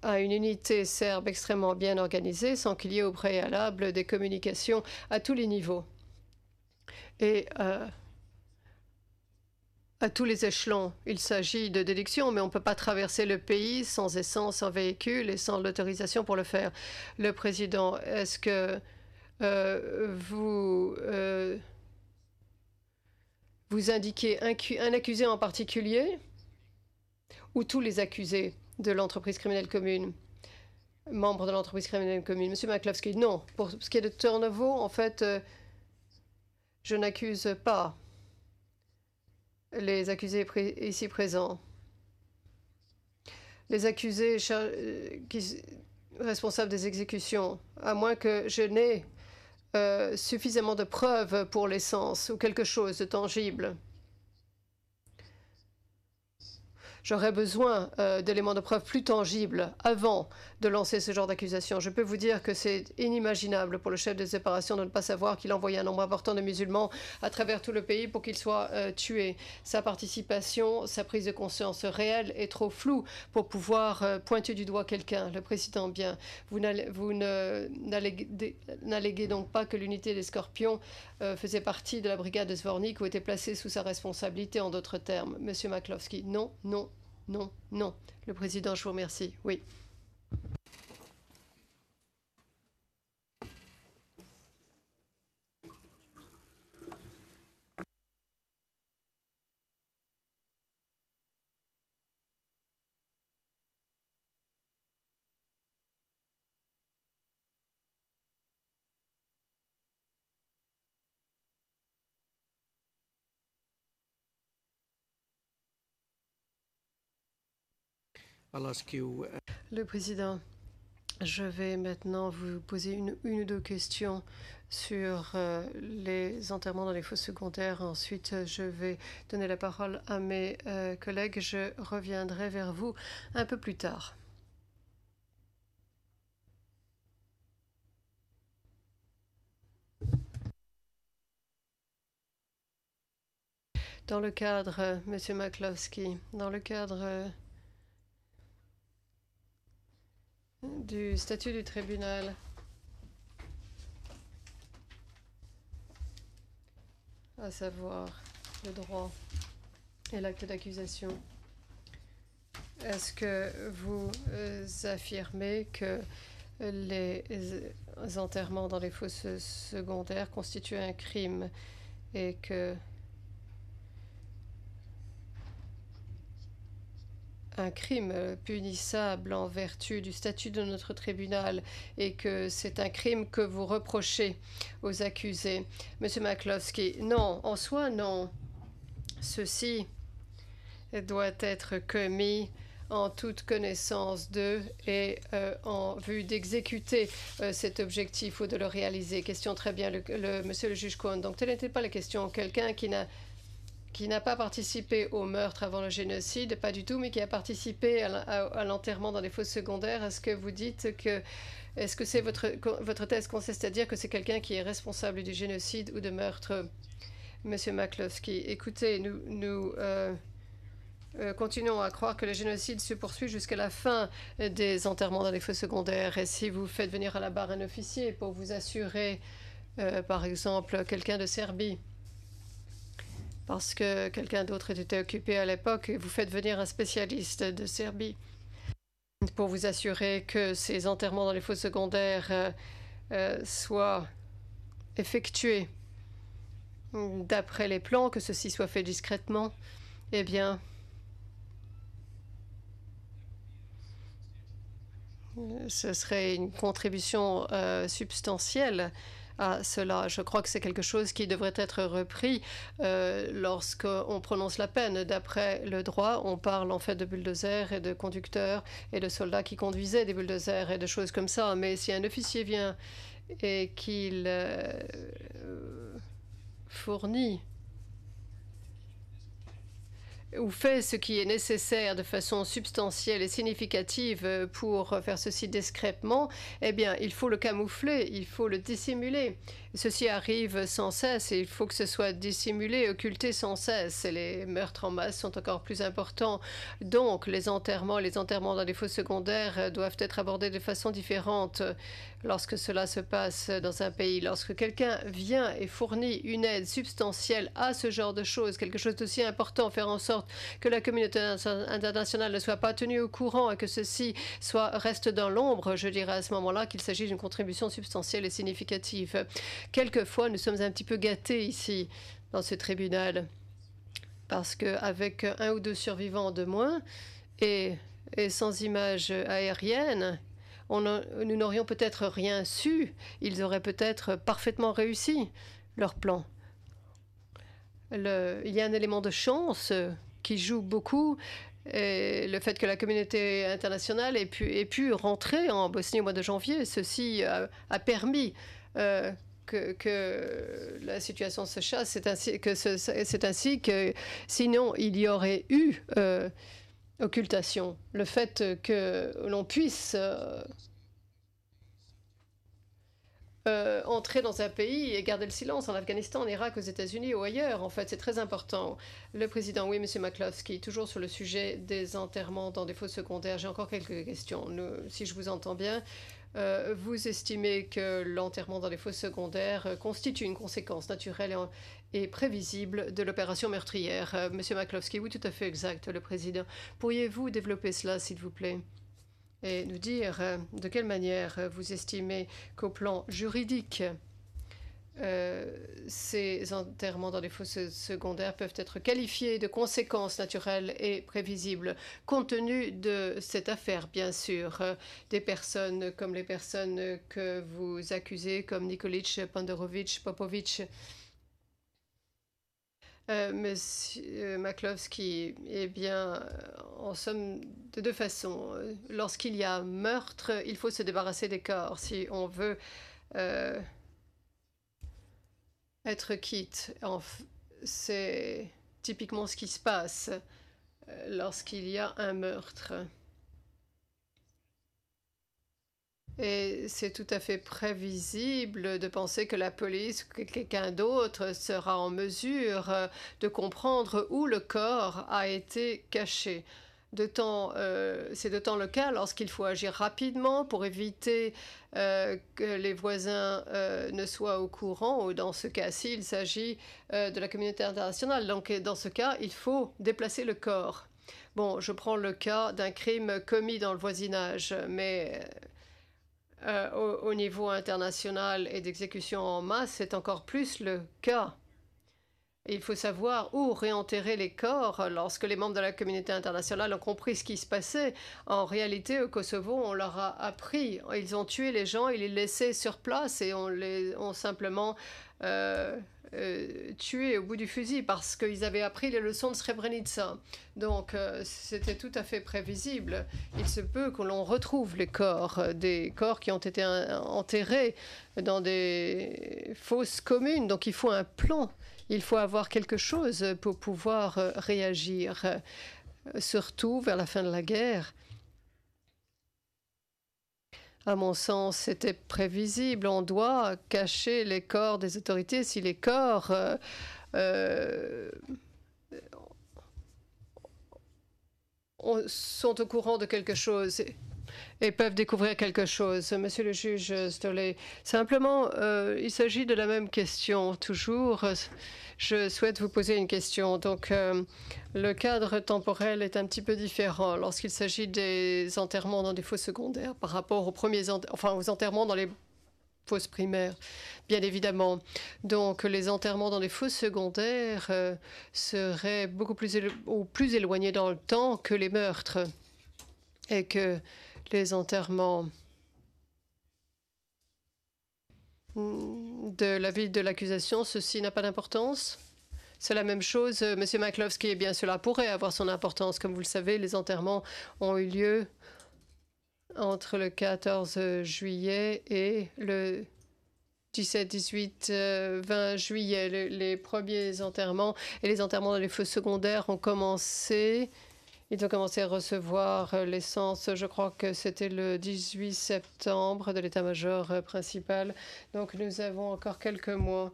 à une unité serbe extrêmement bien organisée, sans qu'il y ait au préalable des communications à tous les niveaux. Et à tous les échelons. Il s'agit de déduction, mais on ne peut pas traverser le pays sans essence, sans véhicule et sans l'autorisation pour le faire. Le président, est-ce que vous indiquez un accusé en particulier ou tous les accusés de l'entreprise criminelle commune, membres de l'entreprise criminelle commune? Monsieur McCloskey, non. Pour ce qui est de Turnovo, en fait, je n'accuse pas les accusés ici présents. Les accusés responsables des exécutions, à moins que je n'ai suffisamment de preuves pour l'essence ou quelque chose de tangible. J'aurais besoin d'éléments de preuve plus tangibles avant de lancer ce genre d'accusation. Je peux vous dire que c'est inimaginable pour le chef des opérations de ne pas savoir qu'il envoyait un nombre important de musulmans à travers tout le pays pour qu'ils soient tués. Sa participation, sa prise de conscience réelle est trop floue pour pouvoir pointer du doigt quelqu'un. Le président, bien, vous n'alléguez donc pas que l'unité des Scorpions faisait partie de la brigade de Zvornik ou était placée sous sa responsabilité, en d'autres termes. Monsieur McCloskey, non, non. Non, non. Le président, je vous remercie. Oui. Le président, Je vais maintenant vous poser une ou deux questions sur les enterrements dans les fosses secondaires. Ensuite, je vais donner la parole à mes collègues. Je reviendrai vers vous un peu plus tard. Dans le cadre, Monsieur McCloskey, dans le cadre du statut du tribunal, à savoir le droit et l'acte d'accusation, est-ce que vous affirmez que les enterrements dans les fosses secondaires constituent un crime et que un crime punissable en vertu du statut de notre tribunal et que c'est un crime que vous reprochez aux accusés? Monsieur McCloskey, non, en soi, non. Ceci doit être commis en toute connaissance d'eux et en vue d'exécuter cet objectif ou de le réaliser. Question très bien, monsieur le juge Cohen. Donc, telle n'était pas la question. Quelqu'un qui n'a pas participé au meurtre avant le génocide, pas du tout, mais qui a participé à l'enterrement dans les fosses secondaires. Est-ce que vous dites que... Est-ce que c'est votre thèse consiste à dire que c'est quelqu'un qui est responsable du génocide ou de meurtre? Monsieur McCloskey, écoutez, nous continuons à croire que le génocide se poursuit jusqu'à la fin des enterrements dans les fosses secondaires. Et si vous faites venir à la barre un officier pour vous assurer, par exemple, quelqu'un de Serbie, parce que quelqu'un d'autre était occupé à l'époque, et vous faites venir un spécialiste de Serbie pour vous assurer que ces enterrements dans les fosses secondaires soient effectués d'après les plans, que ceci soit fait discrètement, eh bien, ce serait une contribution substantielle à cela. Je crois que c'est quelque chose qui devrait être repris lorsqu'on prononce la peine. D'après le droit, on parle en fait de bulldozers et de conducteurs et de soldats qui conduisaient des bulldozers et de choses comme ça. Mais si un officier vient et qu'il fournit ou fait ce qui est nécessaire de façon substantielle et significative pour faire ceci discrètement, eh bien, il faut le camoufler, il faut le dissimuler. Ceci arrive sans cesse et il faut que ce soit dissimulé, occulté sans cesse. Et les meurtres en masse sont encore plus importants. Donc, les enterrements dans les fosses secondaires doivent être abordés de façon différente lorsque cela se passe dans un pays. Lorsque quelqu'un vient et fournit une aide substantielle à ce genre de choses, quelque chose d'aussi important, faire en sorte que la communauté internationale ne soit pas tenue au courant et que ceci reste dans l'ombre, je dirais à ce moment-là qu'il s'agit d'une contribution substantielle et significative. Quelquefois, nous sommes un petit peu gâtés ici, dans ce tribunal, parce qu'avec un ou deux survivants de moins et sans images aériennes, nous n'aurions peut-être rien su. Ils auraient peut-être parfaitement réussi leur plan. Il y a un élément de chance qui joue beaucoup. Et le fait que la communauté internationale ait pu rentrer en Bosnie au mois de janvier, ceci a permis que la situation se chasse. C'est ainsi que sinon il y aurait eu occultation. Le fait que l'on puisse entrer dans un pays et garder le silence en Afghanistan, en Irak, aux États-Unis ou ailleurs. En fait, c'est très important. Le président, oui, Monsieur McCloskey, toujours sur le sujet des enterrements dans des fosses secondaires. J'ai encore quelques questions. Si je vous entends bien, vous estimez que l'enterrement dans les fosses secondaires constitue une conséquence naturelle et prévisible de l'opération meurtrière. Monsieur McCloskey, oui, tout à fait exact, le président. Pourriez-vous développer cela, s'il vous plaît? Et nous dire de quelle manière vous estimez qu'au plan juridique, ces enterrements dans les fosses secondaires peuvent être qualifiés de conséquences naturelles et prévisibles, compte tenu de cette affaire, bien sûr, des personnes comme les personnes que vous accusez, comme Nikolic, Pandorovic, Popovic. Monsieur Maklovski, eh bien, en somme, de deux façons. Lorsqu'il y a meurtre, il faut se débarrasser des corps si on veut être quitte. C'est typiquement ce qui se passe lorsqu'il y a un meurtre. Et c'est tout à fait prévisible de penser que la police ou que quelqu'un d'autre sera en mesure de comprendre où le corps a été caché. C'est d'autant le cas lorsqu'il faut agir rapidement pour éviter que les voisins ne soient au courant, ou dans ce cas-ci, il s'agit de la communauté internationale. Donc, dans ce cas, il faut déplacer le corps. Bon, je prends le cas d'un crime commis dans le voisinage, mais au niveau international et d'exécution en masse, c'est encore plus le cas. Il faut savoir où réenterrer les corps lorsque les membres de la communauté internationale ont compris ce qui se passait. En réalité, au Kosovo, on leur a appris. Ils ont tué les gens, ils les laissaient sur place et on les ont simplement tués au bout du fusil parce qu'ils avaient appris les leçons de Srebrenica. Donc, c'était tout à fait prévisible. Il se peut que l'on retrouve les corps, des corps qui ont été enterrés dans des fosses communes. Donc, il faut un plan. Il faut avoir quelque chose pour pouvoir réagir, surtout vers la fin de la guerre. À mon sens, c'était prévisible. On doit cacher les corps des autorités si les corps sont au courant de quelque chose et peuvent découvrir quelque chose. Monsieur le juge Stolley, simplement, il s'agit de la même question. Toujours, je souhaite vous poser une question. Donc, le cadre temporel est un petit peu différent lorsqu'il s'agit des enterrements dans des fosses secondaires par rapport aux enterrements dans les fosses primaires, bien évidemment. Donc, les enterrements dans les fosses secondaires seraient beaucoup plus éloignés dans le temps que les meurtres et que les enterrements de la ville de l'accusation, ceci n'a pas d'importance. C'est la même chose, Monsieur Maklovski, eh bien cela pourrait avoir son importance. Comme vous le savez, les enterrements ont eu lieu entre le 14 juillet et le 17, 18, 20 juillet. Les premiers enterrements et les enterrements dans les fosses secondaires ont commencé. Ils ont commencé à recevoir l'essence, je crois que c'était le 18 septembre de l'état-major principal. Donc nous avons encore quelques mois.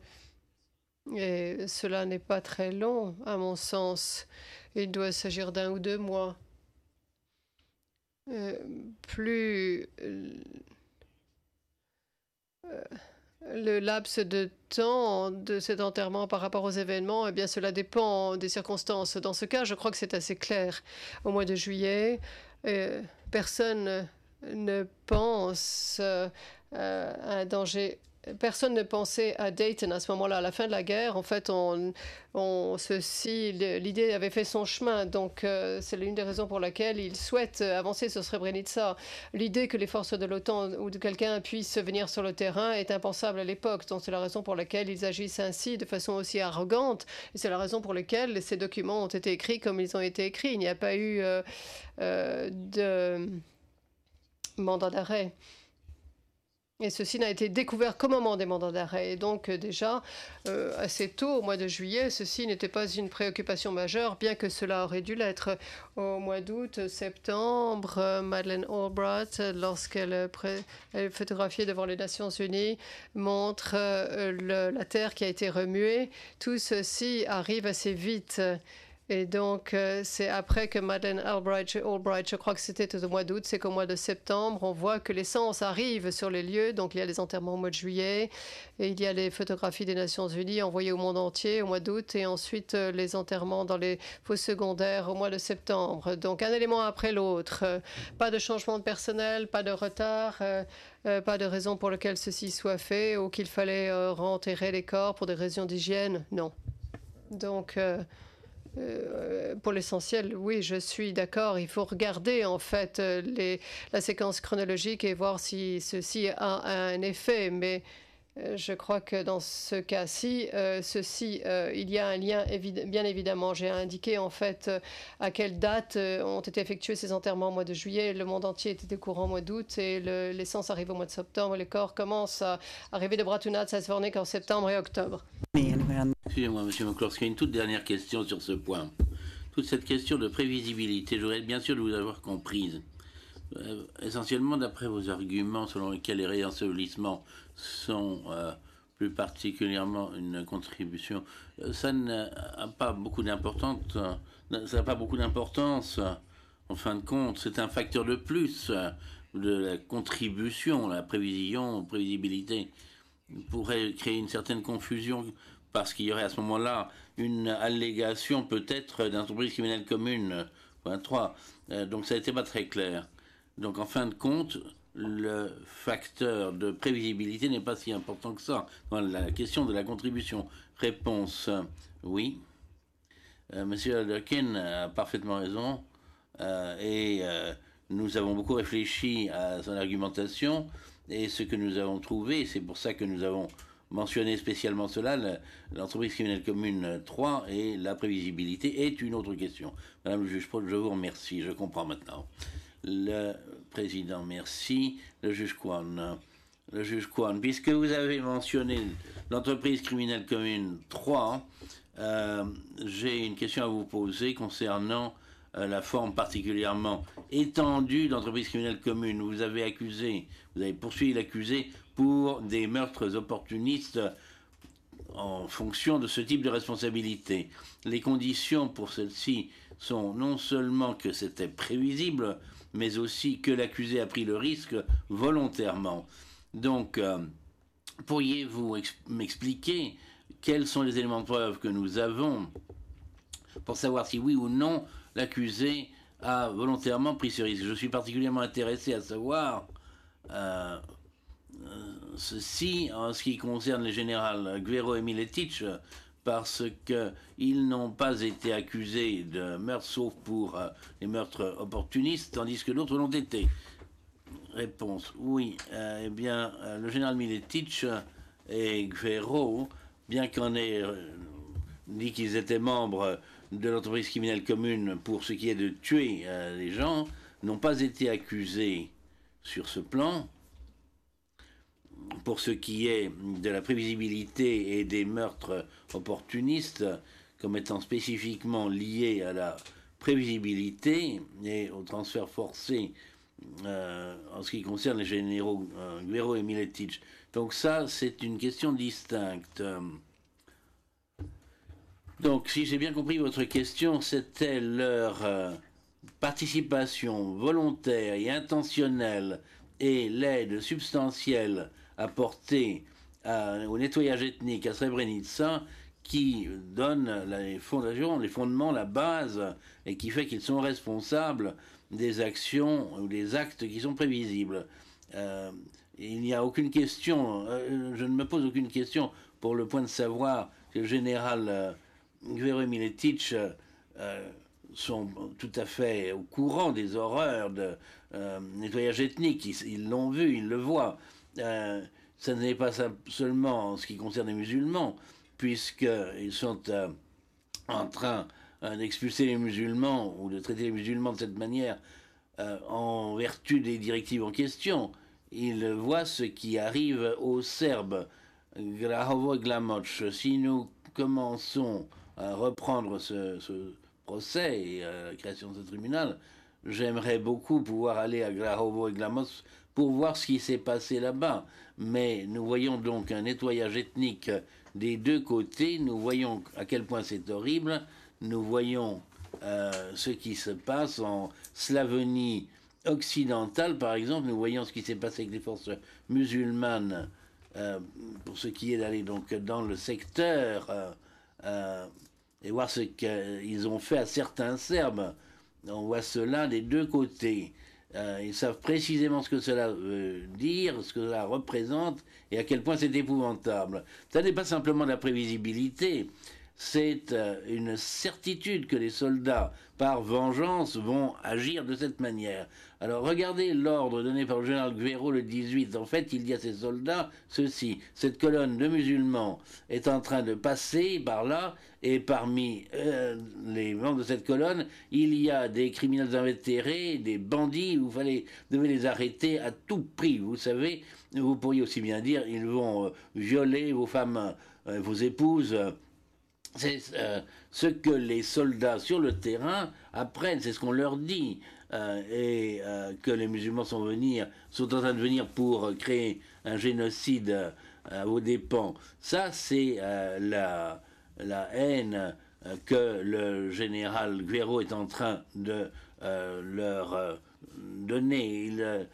Et cela n'est pas très long, à mon sens. Il doit s'agir d'1 ou 2 mois. Plus le laps de temps de cet enterrement par rapport aux événements, eh bien, cela dépend des circonstances. Dans ce cas, je crois que c'est assez clair. Au mois de juillet, personne ne pense à un danger. Personne ne pensait à Dayton à ce moment-là. À la fin de la guerre, en fait, l'idée avait fait son chemin. Donc, c'est l'une des raisons pour laquelle ils souhaitent avancer sur Srebrenica. L'idée que les forces de l'OTAN ou de quelqu'un puissent venir sur le terrain est impensable à l'époque. Donc, c'est la raison pour laquelle ils agissent ainsi, de façon aussi arrogante. Et c'est la raison pour laquelle ces documents ont été écrits comme ils ont été écrits. Il n'y a pas eu de mandat d'arrêt. Et ceci n'a été découvert qu'au moment des mandats d'arrêt. Et donc déjà, assez tôt, au mois de juillet, ceci n'était pas une préoccupation majeure, bien que cela aurait dû l'être. Au mois d'août, septembre, Madeleine Albright, lorsqu'elle est photographiée devant les Nations Unies, montre la terre qui a été remuée. Tout ceci arrive assez vite. Et donc, c'est après que Madeleine Albright, je crois que c'était au mois d'août, c'est qu'au mois de septembre, on voit que l'essence arrive sur les lieux. Donc, il y a les enterrements au mois de juillet, et il y a les photographies des Nations Unies envoyées au monde entier au mois d'août, et ensuite les enterrements dans les fosses secondaires au mois de septembre. Donc, un élément après l'autre. Pas de changement de personnel, pas de retard, pas de raison pour laquelle ceci soit fait, ou qu'il fallait renterrer les corps pour des raisons d'hygiène. Non. Donc... pour l'essentiel, oui, je suis d'accord. Il faut regarder en fait la séquence chronologique et voir si ceci a un effet. Mais Je crois que dans ce cas-ci, il y a un lien, bien évidemment. J'ai indiqué en fait à quelle date ont été effectués ces enterrements au mois de juillet. Le monde entier était au courant au mois d'août et l'essence arrive au mois de septembre. Les corps commencent à arriver de Bratunat, Saisvornik en septembre et octobre. Excusez-moi, Monsieur McCloskey, une toute dernière question sur ce point. Toute cette question de prévisibilité, je voudrais bien sûr de vous avoir comprise. Essentiellement, d'après vos arguments selon lesquels les réensevelissements sont plus particulièrement une contribution, ça n'a pas beaucoup d'importance. Ça n'a pas beaucoup d'importance. En fin de compte, c'est un facteur de plus de la contribution, la prévisibilité pourrait créer une certaine confusion parce qu'il y aurait à ce moment-là une allégation peut-être d'entreprise criminelle commune. Point 3. Donc ça n'était pas très clair. Donc en fin de compte, le facteur de prévisibilité n'est pas si important que ça. Dans la question de la contribution. Réponse oui. Monsieur Alderkin a parfaitement raison. Nous avons beaucoup réfléchi à son argumentation et ce que nous avons trouvé, c'est pour ça que nous avons mentionné spécialement cela, l'entreprise criminelle commune 3 et la prévisibilité est une autre question. Madame le juge Paul, je vous remercie, je comprends maintenant. Le président, merci. Le juge Kwan. Le juge Kwan, puisque vous avez mentionné l'entreprise criminelle commune 3, j'ai une question à vous poser concernant la forme particulièrement étendue d'entreprise criminelle commune. Vous avez poursuivi l'accusé pour des meurtres opportunistes en fonction de ce type de responsabilité. Les conditions pour celle-ci sont non seulement que c'était prévisible, mais aussi que l'accusé a pris le risque volontairement. Donc, pourriez-vous m'expliquer quels sont les éléments de preuve que nous avons pour savoir si oui ou non l'accusé a volontairement pris ce risque? Je suis particulièrement intéressé à savoir ceci en ce qui concerne les généraux Guerrero et Miletic, parce qu'ils n'ont pas été accusés de meurtre sauf pour les meurtres opportunistes, tandis que d'autres l'ont été. Réponse oui. Eh bien, le général Miletic et Guerrero, bien qu'on ait dit qu'ils étaient membres de l'entreprise criminelle commune pour ce qui est de tuer les gens, n'ont pas été accusés sur ce plan. Pour ce qui est de la prévisibilité et des meurtres opportunistes, comme étant spécifiquement liés à la prévisibilité et au transfert forcé en ce qui concerne les généraux Guerrero et Miletic. Donc ça, c'est une question distincte. Donc, si j'ai bien compris votre question, c'était leur participation volontaire et intentionnelle et l'aide substantielle apportée au nettoyage ethnique à Srebrenica qui donne les fondements, la base, et qui fait qu'ils sont responsables des actions ou des actes qui sont prévisibles. Il n'y a aucune question, je ne me pose aucune question pour le point de savoir que le général Guerrero et Miletic sont tout à fait au courant des horreurs de nettoyage ethnique. Ils l'ont vu, ils le voient. Ça n'est pas seulement en ce qui concerne les musulmans, puisqu'ils sont en train d'expulser les musulmans ou de traiter les musulmans de cette manière en vertu des directives en question. Ils voient ce qui arrive aux Serbes. Grahovo et Glamoc. Si nous commençons à reprendre ce procès et la création de ce tribunal, j'aimerais beaucoup pouvoir aller à Grahovo et Glamos pour voir ce qui s'est passé là-bas. Mais nous voyons donc un nettoyage ethnique des deux côtés, nous voyons à quel point c'est horrible, nous voyons ce qui se passe en Slavonie occidentale, par exemple, nous voyons ce qui s'est passé avec les forces musulmanes pour ce qui est d'aller donc dans le secteur et voir ce qu'ils ont fait à certains Serbes. On voit cela des deux côtés. Ils savent précisément ce que cela veut dire, ce que cela représente et à quel point c'est épouvantable. Ça n'est pas simplement de la prévisibilité, c'est une certitude que les soldats, par vengeance, vont agir de cette manière. Alors regardez l'ordre donné par le général Guerrero le 18. En fait, il dit à ses soldats ceci: cette colonne de musulmans est en train de passer par là, et parmi les membres de cette colonne, il y a des criminels invétérés, des bandits, vous devez les arrêter à tout prix. Vous savez, vous pourriez aussi bien dire, ils vont violer vos femmes, vos épouses. C'est ce que les soldats sur le terrain apprennent, c'est ce qu'on leur dit, que les musulmans sont en train de venir pour créer un génocide à vos dépens. Ça, c'est la haine que le général Guerrero est en train de leur donner.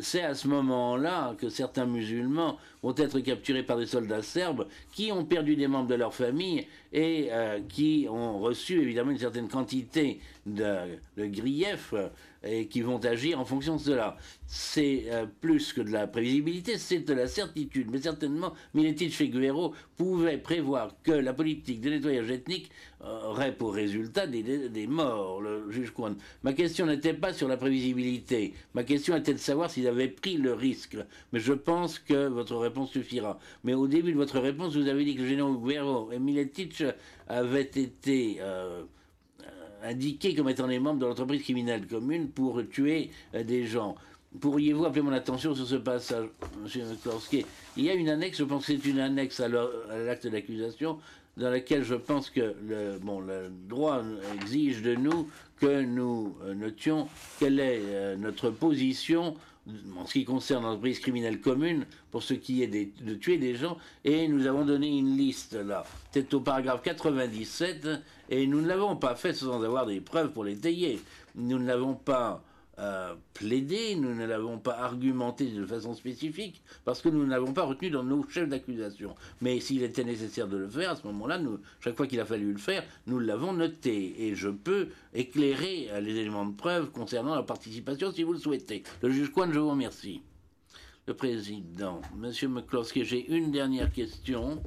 C'est à ce moment-là que certains musulmans vont être capturés par des soldats serbes qui ont perdu des membres de leur famille et qui ont reçu évidemment une certaine quantité de griefs et qui vont agir en fonction de cela. C'est plus que de la prévisibilité, c'est de la certitude. Mais certainement, Miletic et Guerrero pouvaient prévoir que la politique de nettoyage ethnique aurait pour résultat des morts, le juge Kwan. Ma question n'était pas sur la prévisibilité. Ma question était de savoir s'ils avaient pris le risque. Mais je pense que votre réponse suffira. Mais au début de votre réponse, vous avez dit que le général Guerrero et Miletic avaient été indiqués comme étant des membres de l'entreprise criminelle commune pour tuer des gens. Pourriez-vous appeler mon attention sur ce passage, M. McCloskey? Il y a une annexe, je pense que c'est une annexe à l'acte d'accusation, dans laquelle je pense que le droit exige de nous que nous notions quelle est notre position en ce qui concerne l'entreprise criminelle commune, pour ce qui est de tuer des gens, et nous avons donné une liste là. C'est au paragraphe 97, et nous ne l'avons pas fait sans avoir des preuves pour l'étayer. Nous ne l'avons pas plaidé, nous ne l'avons pas argumenté de façon spécifique, parce que nous ne l'avons pas retenu dans nos chefs d'accusation. Mais s'il était nécessaire de le faire, à ce moment-là, chaque fois qu'il a fallu le faire, nous l'avons noté. Et je peux éclairer les éléments de preuve concernant la participation si vous le souhaitez. Le juge Kwan, je vous remercie. Le président, Monsieur McCloskey, j'ai une dernière question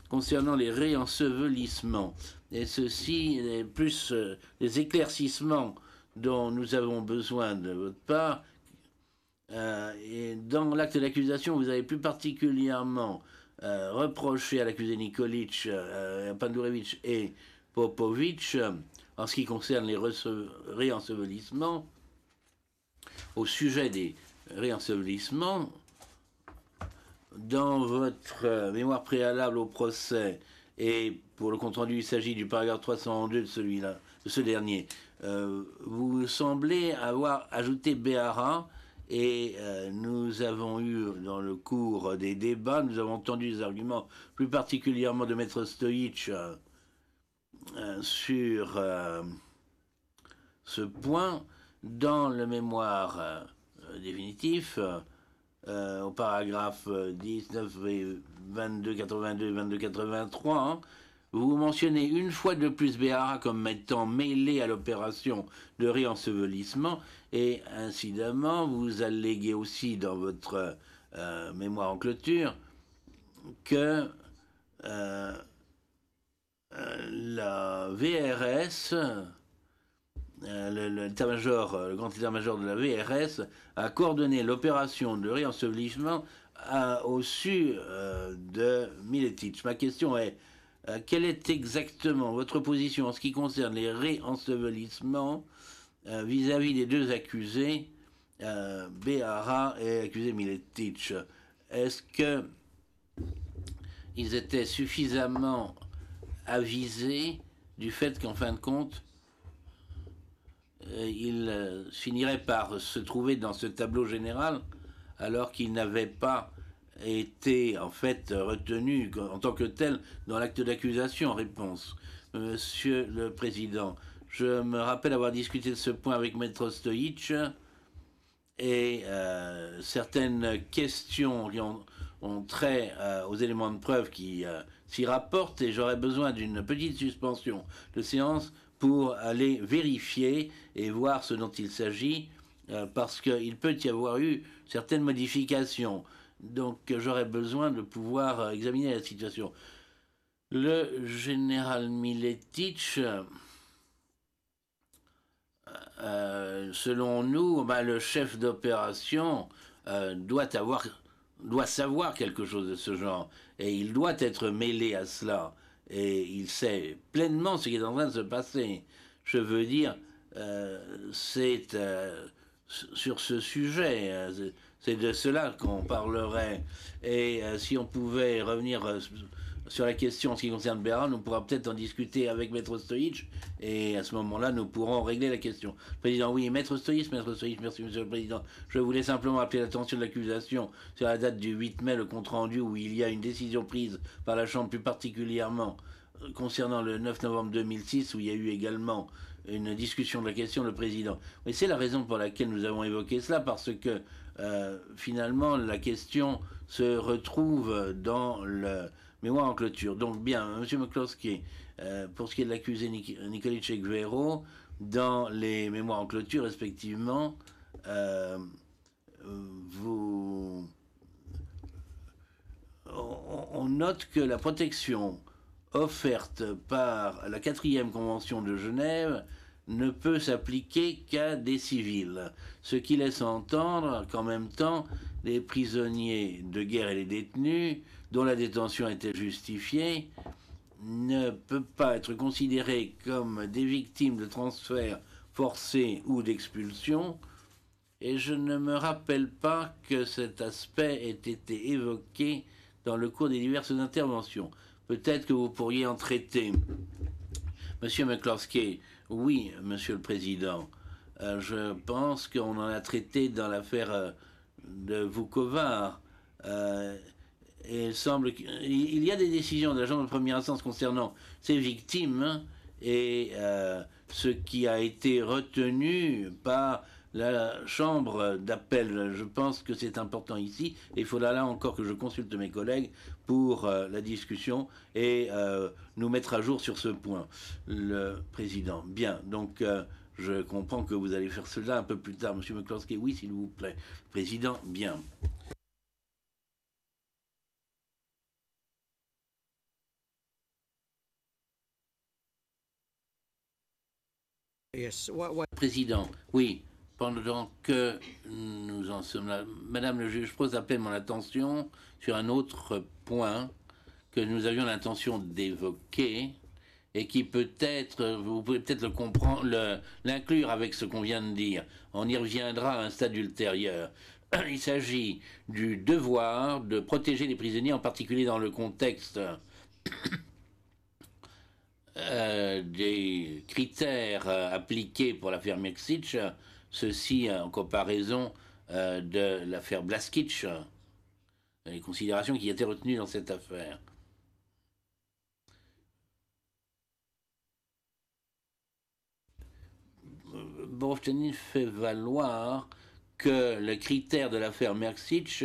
concernant les réensevelissements. Et ceci est plus des éclaircissements dont nous avons besoin de votre part. Et dans l'acte d'accusation, vous avez plus particulièrement reproché à l'accusé Nikolic, Pandurevic et Popovic, en ce qui concerne les réensevelissements, au sujet des réensevelissements, dans votre mémoire préalable au procès, et pour le compte-rendu, il s'agit du paragraphe 302 de ce dernier, vous semblez avoir ajouté Béhara, et nous avons eu, dans le cours des débats, nous avons entendu des arguments, plus particulièrement de Maître Stoïch, sur ce point. Dans le mémoire définitif, au paragraphe 19 et 2282 et 2283, hein, vous mentionnez une fois de plus Béhara comme étant mêlé à l'opération de réensevelissement, et incidemment, vous alléguez aussi dans votre mémoire en clôture que la VRS, le grand état-major de la VRS, a coordonné l'opération de réensevelissement au su de Miletic. Ma question est, quelle est exactement votre position en ce qui concerne les réensevelissements vis-à-vis des deux accusés, Béhara et accusé Miletic? Est-ce que ils étaient suffisamment avisés du fait qu'en fin de compte, ils finiraient par se trouver dans ce tableau général alors qu'ils n'avaient pas été en fait retenu en tant que tel dans l'acte d'accusation en réponse? Monsieur le Président, je me rappelle avoir discuté de ce point avec Maître Stoïch, et certaines questions qui ont trait aux éléments de preuve qui s'y rapportent, et j'aurais besoin d'une petite suspension de séance pour aller vérifier et voir ce dont il s'agit, parce qu'il peut y avoir eu certaines modifications. Donc j'aurais besoin de pouvoir examiner la situation. Le général Miletich, selon nous, le chef d'opération doit savoir quelque chose de ce genre. Et il doit être mêlé à cela. Et il sait pleinement ce qui est en train de se passer. Je veux dire, c'est sur ce sujet, c'est de cela qu'on parlerait. Et si on pouvait revenir sur la question en ce qui concerne Behram, on pourra peut-être en discuter avec Maître Stoïch, et à ce moment-là, nous pourrons régler la question. Président, oui, Maître Stoïch, merci Monsieur le Président. Je voulais simplement appeler l'attention de l'accusation sur la date du 8 mai, le compte-rendu où il y a une décision prise par la Chambre, plus particulièrement concernant le 9 novembre 2006, où il y a eu également une discussion de la question, le Président. Mais c'est la raison pour laquelle nous avons évoqué cela, parce que finalement, la question se retrouve dans le mémoire en clôture. Donc bien, M. McCloskey, pour ce qui est de l'accusé Nikolic et Guerrero, dans les mémoires en clôture, respectivement, on note que la protection offerte par la 4e Convention de Genève ne peut s'appliquer qu'à des civils, ce qui laisse entendre qu'en même temps, les prisonniers de guerre et les détenus, dont la détention était justifiée, ne peuvent pas être considérés comme des victimes de transferts forcés ou d'expulsion, et je ne me rappelle pas que cet aspect ait été évoqué dans le cours des diverses interventions. Peut-être que vous pourriez en traiter. Monsieur McCloskey, oui, Monsieur le Président. Je pense qu'on en a traité dans l'affaire de Vukovar. Et il semble qu'il y a des décisions de la Chambre de première instance concernant ces victimes, hein, et ce qui a été retenu par la chambre d'appel. Je pense que c'est important ici, et il faudra là encore que je consulte mes collègues pour la discussion et nous mettre à jour sur ce point. Le président. Bien, donc je comprends que vous allez faire cela un peu plus tard. Monsieur McCloskey, oui, s'il vous plaît. Président, bien. Yes. Président, oui. Pendant que nous en sommes là, Madame le juge, pose appel mon attention sur un autre point que nous avions l'intention d'évoquer et qui peut-être, vous pouvez peut-être le comprendre, l'inclure avec ce qu'on vient de dire. On y reviendra à un stade ultérieur. Il s'agit du devoir de protéger les prisonniers, en particulier dans le contexte des critères appliqués pour l'affaire Mexic, ceci en comparaison de l'affaire Blaskic, les considérations qui étaient retenues dans cette affaire. Borstein fait valoir que le critère de l'affaire Mexic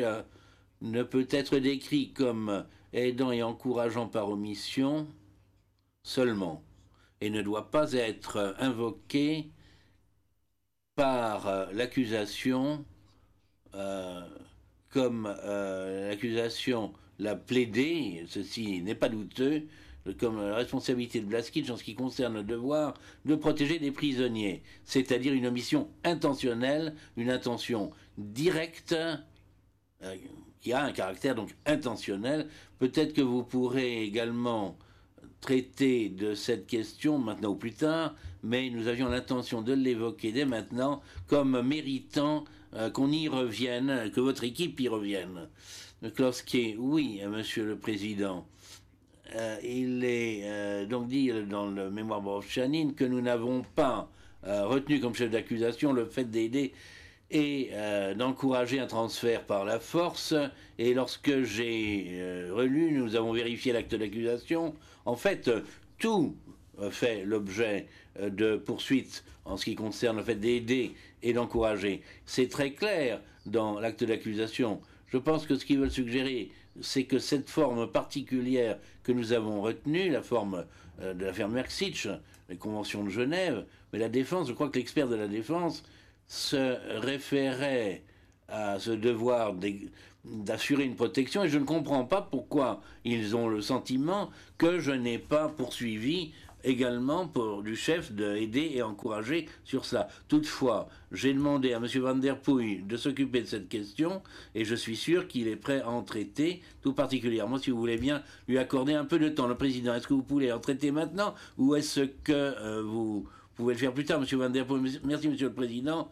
ne peut être décrit comme aidant et encourageant par omission seulement, et ne doit pas être invoqué par l'accusation comme l'accusation l'a plaidé, ceci n'est pas douteux, comme la responsabilité de Blaskic en ce qui concerne le devoir de protéger des prisonniers, c'est-à-dire une omission intentionnelle, une intention directe qui a un caractère donc intentionnel. Peut-être que vous pourrez également traiter de cette question maintenant ou plus tard, mais nous avions l'intention de l'évoquer dès maintenant comme méritant qu'on y revienne, que votre équipe y revienne. McCloskey, oui, Monsieur le Président. Il est donc dit dans le mémoire Borchanin que nous n'avons pas retenu comme chef d'accusation le fait d'aider et d'encourager un transfert par la force. Et lorsque j'ai relu, nous avons vérifié l'acte d'accusation. En fait, tout fait l'objet de poursuites en ce qui concerne le fait d'aider et d'encourager. C'est très clair dans l'acte d'accusation. Je pense que ce qu'ils veulent suggérer, c'est que cette forme particulière que nous avons retenue, la forme de l'affaire Mexic, les conventions de Genève, mais la défense, je crois que l'expert de la défense se référait à ce devoir d'assurer une protection et je ne comprends pas pourquoi ils ont le sentiment que je n'ai pas poursuivi également pour du chef d'aider et encourager sur ça. Toutefois, j'ai demandé à M. Van der Poel de s'occuper de cette question et je suis sûr qu'il est prêt à en traiter, tout particulièrement si vous voulez bien lui accorder un peu de temps. Le Président, est-ce que vous pouvez en traiter maintenant ou est-ce que vous pouvez le faire plus tard, M. Van der Poel? Merci, M. le Président.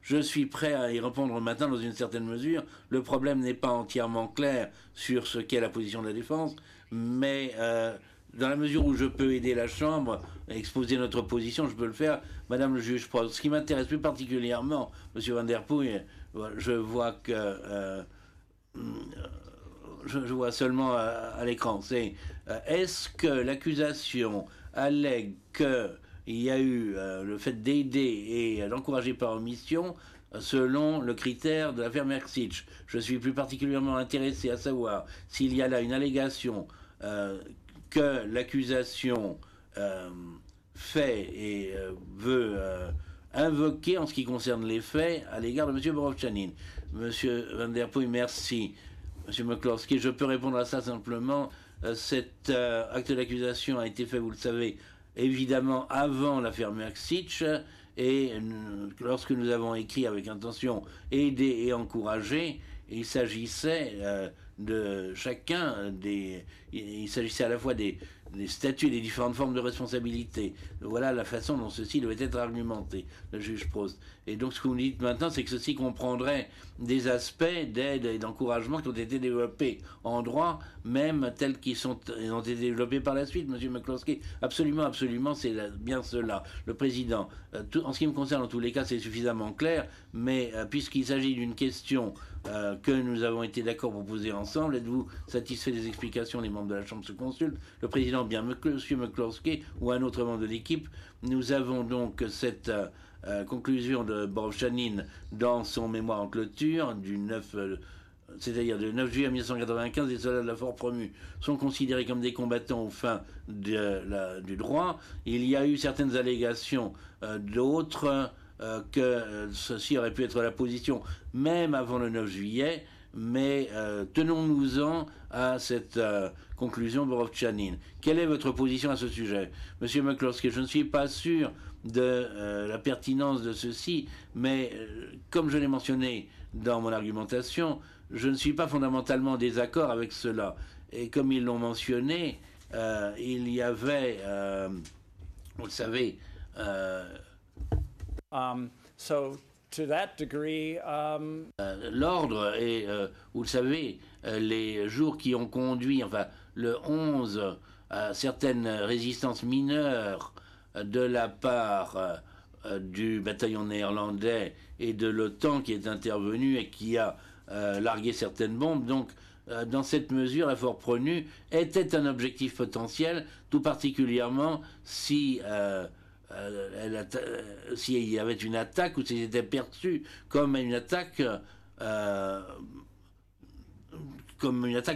Je suis prêt à y répondre maintenant dans une certaine mesure. Le problème n'est pas entièrement clair sur ce qu'est la position de la défense, mais dans la mesure où je peux aider la Chambre à exposer notre position, je peux le faire. Madame le juge Prost, ce qui m'intéresse plus particulièrement, Monsieur Van der Poel, je vois que je vois seulement à l'écran, c'est est-ce que l'accusation allègue qu'il y a eu le fait d'aider et d'encourager par omission selon le critère de l'affaire Merksich. Je suis plus particulièrement intéressé à savoir s'il y a là une allégation que l'accusation fait et veut invoquer en ce qui concerne les faits à l'égard de M. Borovchanin. Monsieur Van der Poel, merci. Monsieur McCloskey, je peux répondre à ça simplement. Cet acte d'accusation a été fait, vous le savez, évidemment avant l'affaire Merksich, et lorsque nous avons écrit avec intention aider et encourager, il s'agissait de chacun des... Il s'agissait à la fois des statuts et des différentes formes de responsabilité. Voilà la façon dont ceci devait être argumenté, le juge Prost. Et donc ce que vous me dites maintenant, c'est que ceci comprendrait des aspects d'aide et d'encouragement qui ont été développés en droit, même tels qu'ils ont été développés par la suite, M. McCloskey. Absolument, absolument, c'est bien cela. Le Président, en ce qui me concerne, en tous les cas, c'est suffisamment clair, mais puisqu'il s'agit d'une question que nous avons été d'accord pour poser ensemble, êtes-vous satisfait des explications? Les membres de la Chambre se consultent. Le Président, bien M. McCloskey ou un autre membre de l'équipe, nous avons donc cette conclusion de Borovchanin dans son mémoire en clôture du 9... c'est-à-dire le 9 juillet 1995, les soldats de la Fort Promu sont considérés comme des combattants aux fins du droit. Il y a eu certaines allégations d'autres que ceci aurait pu être la position même avant le 9 juillet, mais tenons-nous-en à cette conclusion Borovchanin. Quelle est votre position à ce sujet? Monsieur McCloskey, je ne suis pas sûr de la pertinence de ceci, mais comme je l'ai mentionné dans mon argumentation, je ne suis pas fondamentalement en désaccord avec cela. Et comme ils l'ont mentionné, il y avait, vous le savez, So to that degree, l'ordre et, vous le savez, les jours qui ont conduit, enfin le 11, à certaines résistances mineures de la part du bataillon néerlandais et de l'OTAN qui est intervenu et qui a largué certaines bombes. Donc, dans cette mesure, la Fort Promu était un objectif potentiel, tout particulièrement si s'il y avait une attaque ou s'il était perçu comme une attaque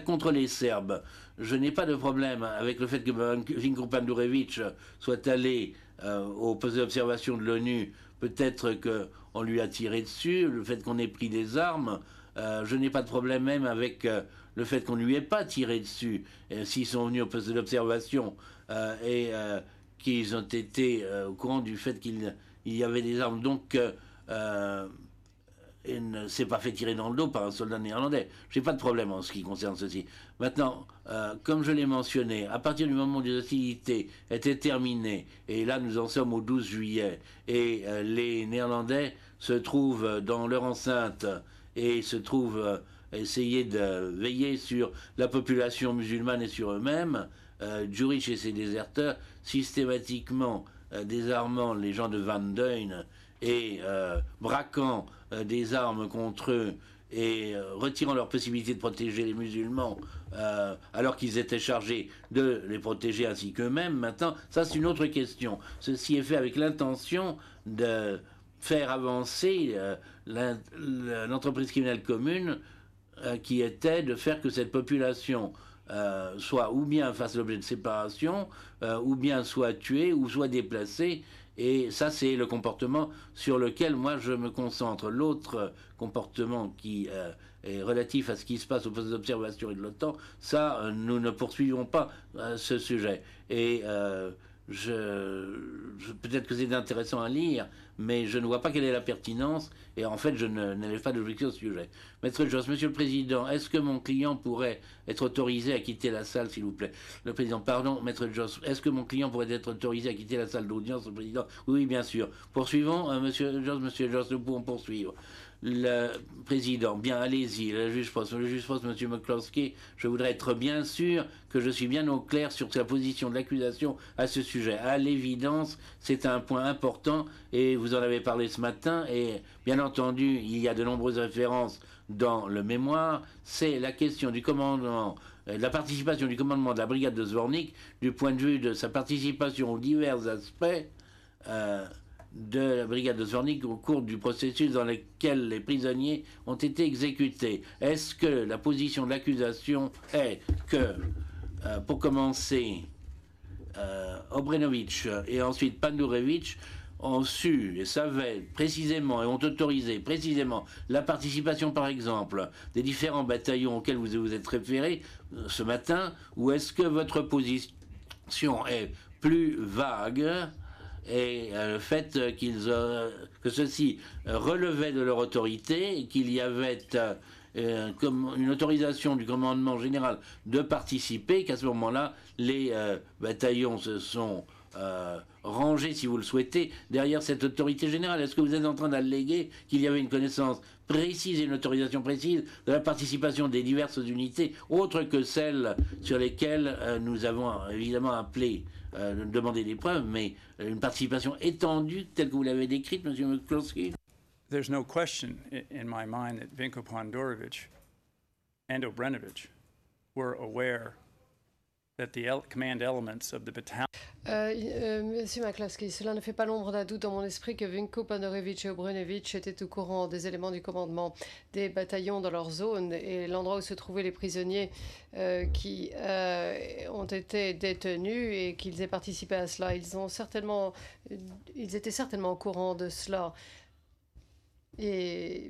contre les Serbes. Je n'ai pas de problème avec le fait que Vinko Pandurevic soit allé au poste d'observation de l'ONU. Peut-être qu'on lui a tiré dessus, le fait qu'on ait pris des armes. Je n'ai pas de problème même avec le fait qu'on ne lui ait pas tiré dessus. S'ils sont venus au poste d'observation et qu'ils ont été au courant du fait qu'il y avait des armes. Donc, il ne s'est pas fait tirer dans le dos par un soldat néerlandais. Je n'ai pas de problème en ce qui concerne ceci. Maintenant, comme je l'ai mentionné, à partir du moment où les hostilités étaient terminées, et là nous en sommes au 12 juillet, et les Néerlandais se trouvent dans leur enceinte et se trouvent essayer de veiller sur la population musulmane et sur eux-mêmes, Jurich et ses déserteurs, systématiquement désarmant les gens de Van Deun et braquant des armes contre eux et retirant leur possibilité de protéger les musulmans alors qu'ils étaient chargés de les protéger ainsi qu'eux-mêmes. Maintenant, ça c'est une autre question. Ceci est fait avec l'intention de faire avancer l'entreprise criminelle commune qui était de faire que cette population soit ou bien fassent l'objet de séparation, ou bien soit tués, ou soit déplacés. Et ça, c'est le comportement sur lequel moi je me concentre. L'autre comportement qui est relatif à ce qui se passe au poste d'observation et de l'OTAN, ça, nous ne poursuivons pas ce sujet. Et peut-être que c'est intéressant à lire, mais je ne vois pas quelle est la pertinence, et en fait, je n'élève pas d'objection au sujet. Maître Josse, Monsieur le Président, est-ce que mon client pourrait être autorisé à quitter la salle, s'il vous plaît? Le Président, pardon, Maître Josse, est-ce que mon client pourrait être autorisé à quitter la salle d'audience, le Président? Oui, bien sûr. Poursuivons, Monsieur Josse, nous pouvons poursuivre. Le Président, bien, allez-y, le juge Post, Monsieur McCloskey, je voudrais être bien sûr que je suis bien au clair sur la position de l'accusation à ce sujet. À l'évidence, c'est un point important, et vous en avez parlé ce matin, et bien entendu, il y a de nombreuses références dans le mémoire, c'est la question du commandement, de la participation du commandement de la brigade de Zvornik, du point de vue de sa participation aux divers aspects de la brigade de Zvornik au cours du processus dans lequel les prisonniers ont été exécutés. Est-ce que la position de l'accusation est que, pour commencer, Obrenovic et ensuite Pandurevich ont su et savaient précisément et ont autorisé précisément la participation, par exemple, des différents bataillons auxquels vous vous êtes référés ce matin, ou est-ce que votre position est plus vague et le fait que ceux-ci relevaient de leur autorité et qu'il y avait une autorisation du commandement général de participer, qu'à ce moment-là, les bataillons se sont rangés, si vous le souhaitez, derrière cette autorité générale. Est-ce que vous êtes en train d'alléguer qu'il y avait une connaissance précise et une autorisation précise de la participation des diverses unités, autres que celles sur lesquelles nous avons évidemment appelé demander des preuves, mais une participation étendue telle que vous l'avez décrite, M. McCloskey? There's no question in my mind that Vinko Pandurovich and Obrenovic were aware that the command elements of the battalion. Monsieur McCloskey, cela ne fait pas l'ombre d'un doute dans mon esprit que Vinko Pandorevich et Obrenovic étaient au courant des éléments du commandement des bataillons dans leur zone et l'endroit où se trouvaient les prisonniers qui ont été détenus et qu'ils aient participé à cela. Ils étaient certainement au courant de cela. Et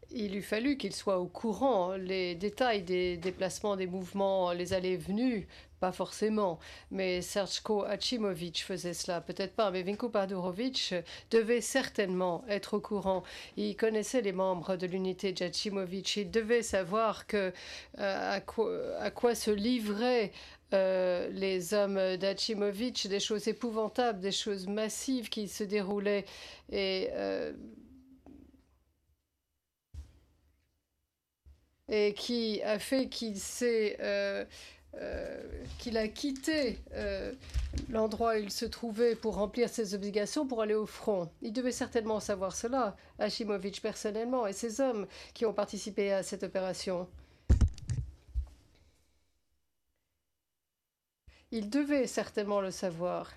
il eût fallu qu'ils soient au courant. Les détails des déplacements, des mouvements, les allées et venues, pas forcément. Mais Sergko Achimovic faisait cela, peut-être pas. Mais Vinko Pandurovich devait certainement être au courant. Il connaissait les membres de l'unité d'Achimovic. Il devait savoir à quoi se livraient les hommes d'Achimovic, des choses épouvantables, des choses massives qui se déroulaient. Et qui a fait qu'il a quitté l'endroit où il se trouvait pour remplir ses obligations, pour aller au front. Il devait certainement savoir cela, Achimovic personnellement, et ses hommes qui ont participé à cette opération. Il devait certainement le savoir.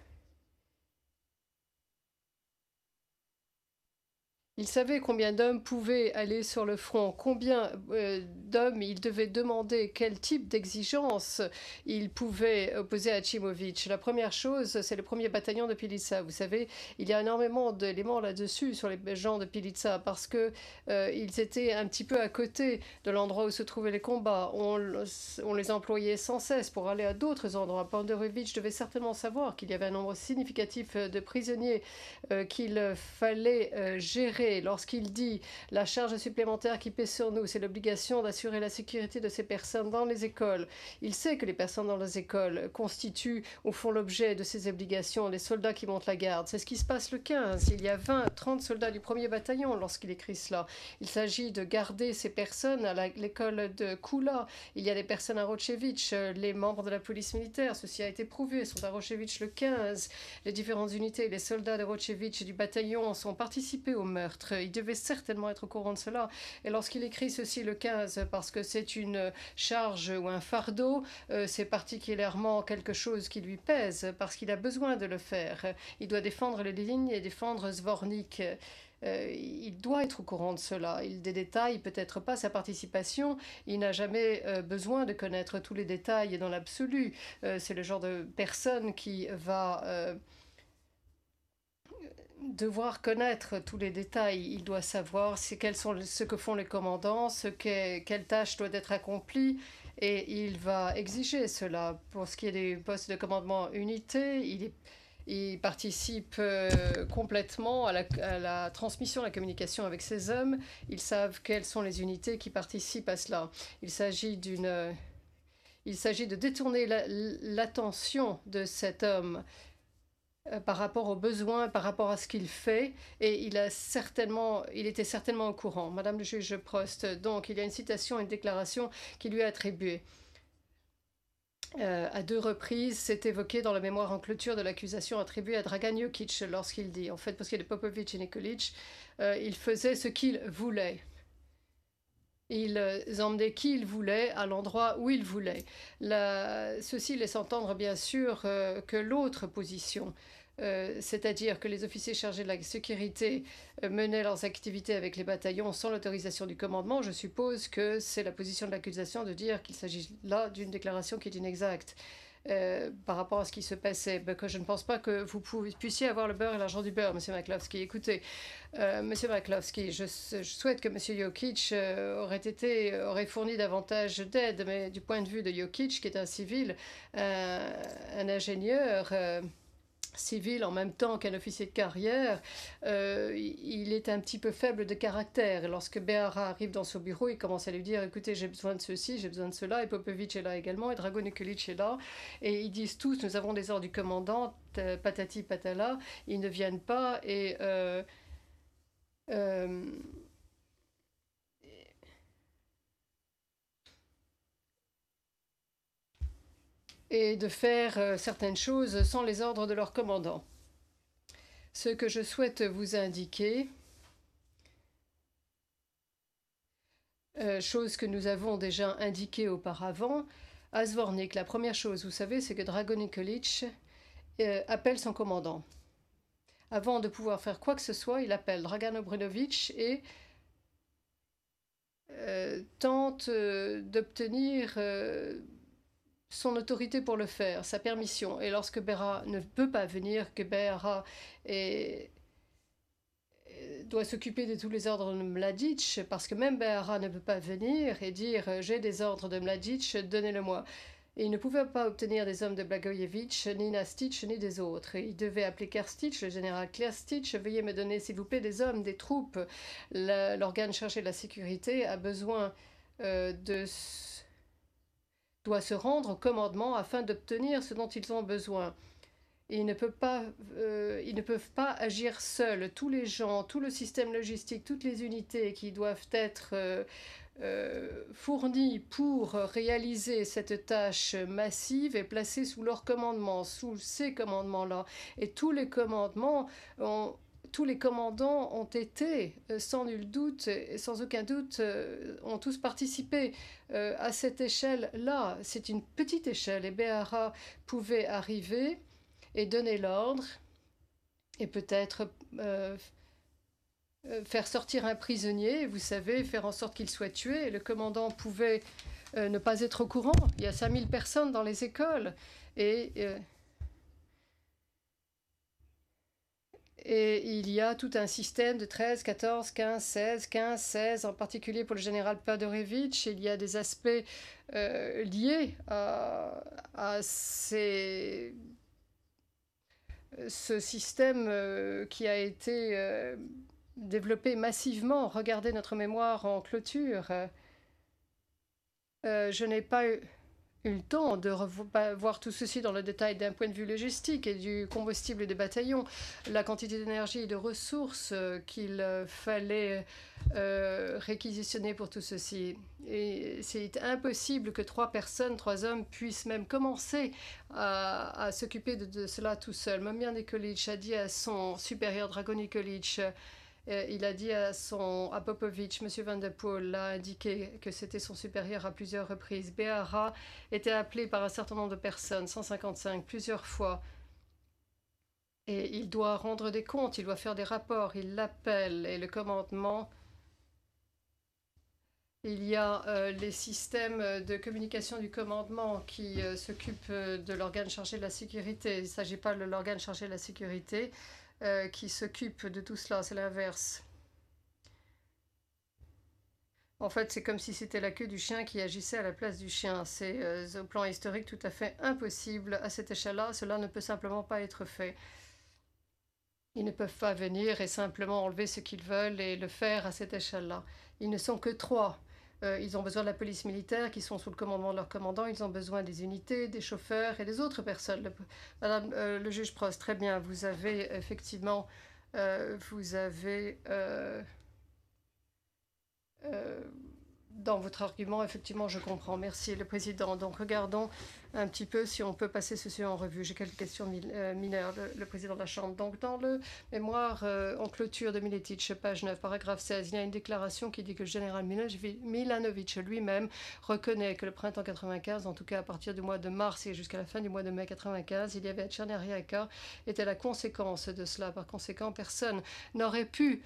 Il savait combien d'hommes pouvaient aller sur le front, combien d'hommes il devait demander, quel type d'exigence il pouvait opposer à Achimovic. La première chose, c'est le premier bataillon de Pilitsa. Vous savez, il y a énormément d'éléments là-dessus sur les gens de Pilitsa parce que ils étaient un petit peu à côté de l'endroit où se trouvaient les combats. On les employait sans cesse pour aller à d'autres endroits. Pandorevich devait certainement savoir qu'il y avait un nombre significatif de prisonniers qu'il fallait gérer. Lorsqu'il dit la charge supplémentaire qui pèse sur nous, c'est l'obligation d'assurer la sécurité de ces personnes dans les écoles. Il sait que les personnes dans les écoles constituent ou font l'objet de ces obligations, les soldats qui montent la garde. C'est ce qui se passe le 15. Il y a 30 soldats du premier bataillon lorsqu'il écrit cela. Il s'agit de garder ces personnes à l'école de Kula. Il y a des personnes à Rochevich, les membres de la police militaire, ceci a été prouvé, sont à Rochevich le 15. Les différentes unités, les soldats de Rochevich et du bataillon ont participé au meurtre. Il devait certainement être au courant de cela. Et lorsqu'il écrit ceci le 15, parce que c'est une charge ou un fardeau, c'est particulièrement quelque chose qui lui pèse, parce qu'il a besoin de le faire. Il doit défendre les lignes et défendre Zvornik. il doit être au courant de cela. Il des détails, peut-être pas sa participation. Il n'a jamais besoin de connaître tous les détails dans l'absolu. C'est le genre de personne qui va devoir connaître tous les détails. Il doit savoir ce que font les commandants, quelle tâche doit être accomplie, et il va exiger cela. Pour ce qui est des postes de commandement unité, il participe complètement à la transmission, à la communication avec ces hommes. Ils savent quelles sont les unités qui participent à cela. Il s'agit de détourner l'attention de cet homme par rapport aux besoins, par rapport à ce qu'il fait, et il était certainement au courant. Madame le juge Prost, donc il y a une citation, une déclaration qui lui est attribuée. À 2 reprises, c'est évoqué dans la mémoire en clôture de l'accusation attribuée à Dragan Jokic lorsqu'il dit, en fait, parce qu'il y a de Popovic et Nikolic, il faisait ce qu'il voulait. Ils emmenaient qui ils voulaient à l'endroit où ils voulaient. Ceci laisse entendre bien sûr que l'autre position, c'est-à-dire que les officiers chargés de la sécurité menaient leurs activités avec les bataillons sans l'autorisation du commandement, je suppose que c'est la position de l'accusation de dire qu'il s'agit là d'une déclaration qui est inexacte. Par rapport à ce qui se passait, que je ne pense pas que vous puissiez avoir le beurre et l'argent du beurre, Monsieur McCloskey. Écoutez, Monsieur McCloskey, je souhaite que Monsieur Jokic aurait fourni davantage d'aide, mais du point de vue de Jokic, qui est un civil, un ingénieur civil en même temps qu'un officier de carrière, il est un petit peu faible de caractère. Et lorsque Behara arrive dans son bureau, il commence à lui dire, écoutez, j'ai besoin de ceci, j'ai besoin de cela, et Popovic est là également, et Drago Nikolic est là, et ils disent tous, nous avons des ordres du commandant, patati patala, ils ne viennent pas, et de faire certaines choses sans les ordres de leur commandant. Ce que je souhaite vous indiquer, chose que nous avons déjà indiquée auparavant, à Zvornik, la première chose, vous savez, c'est que Drago Nikolic appelle son commandant. Avant de pouvoir faire quoi que ce soit, il appelle Dragan Obrenovic et tente d'obtenir son autorité pour le faire, sa permission. Et lorsque Behara ne peut pas venir, que Behara doit s'occuper de tous les ordres de Mladic, parce que même Behara ne peut pas venir et dire « j'ai des ordres de Mladic, donnez-le-moi ». Et il ne pouvait pas obtenir des hommes de Blagojevic, ni Nastic, ni des autres. Et il devait appeler Kerstic, le général Kerstic, veuillez me donner, s'il vous plaît, des hommes, des troupes. L'organe chargé de la sécurité a besoin doit se rendre au commandement afin d'obtenir ce dont ils ont besoin. Et ils ne peuvent pas agir seuls. Tous les gens, tout le système logistique, toutes les unités qui doivent être fournis pour réaliser cette tâche massive et placés sous leur commandement, sous ces commandements-là. Et tous les commandants ont été, sans nul doute, et sans aucun doute, ont tous participé à cette échelle-là. C'est une petite échelle et Behara pouvait arriver et donner l'ordre et peut-être faire sortir un prisonnier, vous savez, faire en sorte qu'il soit tué. Et le commandant pouvait ne pas être au courant. Il y a 5000 personnes dans les écoles et il y a tout un système de 13, 14, 15, 16, en particulier pour le général Padorevitch. Il y a des aspects liés à ce système qui a été développé massivement. Regardez notre mémoire en clôture. Je n'ai pas eu le temps de voir tout ceci dans le détail d'un point de vue logistique et du combustible des bataillons, la quantité d'énergie et de ressources qu'il fallait réquisitionner pour tout ceci. Et c'est impossible que 3 hommes puissent même commencer à s'occuper de cela tout seul. Mamian Nikolic a dit à son supérieur Drago Nikolic, il a dit à Popovic, M. Van der Poel l'a indiqué que c'était son supérieur à plusieurs reprises. Behara était appelé par un certain nombre de personnes, 155, plusieurs fois. Et il doit rendre des comptes, il doit faire des rapports, il l'appelle et le commandement. Il y a les systèmes de communication du commandement qui s'occupent de l'organe chargé de la sécurité. Il ne s'agit pas de l'organe chargé de la sécurité qui s'occupe de tout cela, c'est l'inverse. En fait, c'est comme si c'était la queue du chien qui agissait à la place du chien. C'est au plan historique tout à fait impossible à cette échelle-là. Cela ne peut simplement pas être fait. Ils ne peuvent pas venir et simplement enlever ce qu'ils veulent et le faire à cette échelle-là. Ils ne sont que 3. Ils ont besoin de la police militaire qui sont sous le commandement de leur commandant. Ils ont besoin des unités, des chauffeurs et des autres personnes. Madame le juge Prost, très bien. Vous avez effectivement... dans votre argument, effectivement, je comprends. Merci, le président. Donc, regardons un petit peu si on peut passer ceci en revue. J'ai quelques questions mineures, le président de la Chambre. Donc, dans le mémoire en clôture de Miletic, page 9, paragraphe 16, il y a une déclaration qui dit que le général Milanovic lui-même reconnaît que le printemps 95, en tout cas à partir du mois de mars et jusqu'à la fin du mois de mai 95, il y avait à Tchernariaka, était la conséquence de cela. Par conséquent, personne n'aurait pu...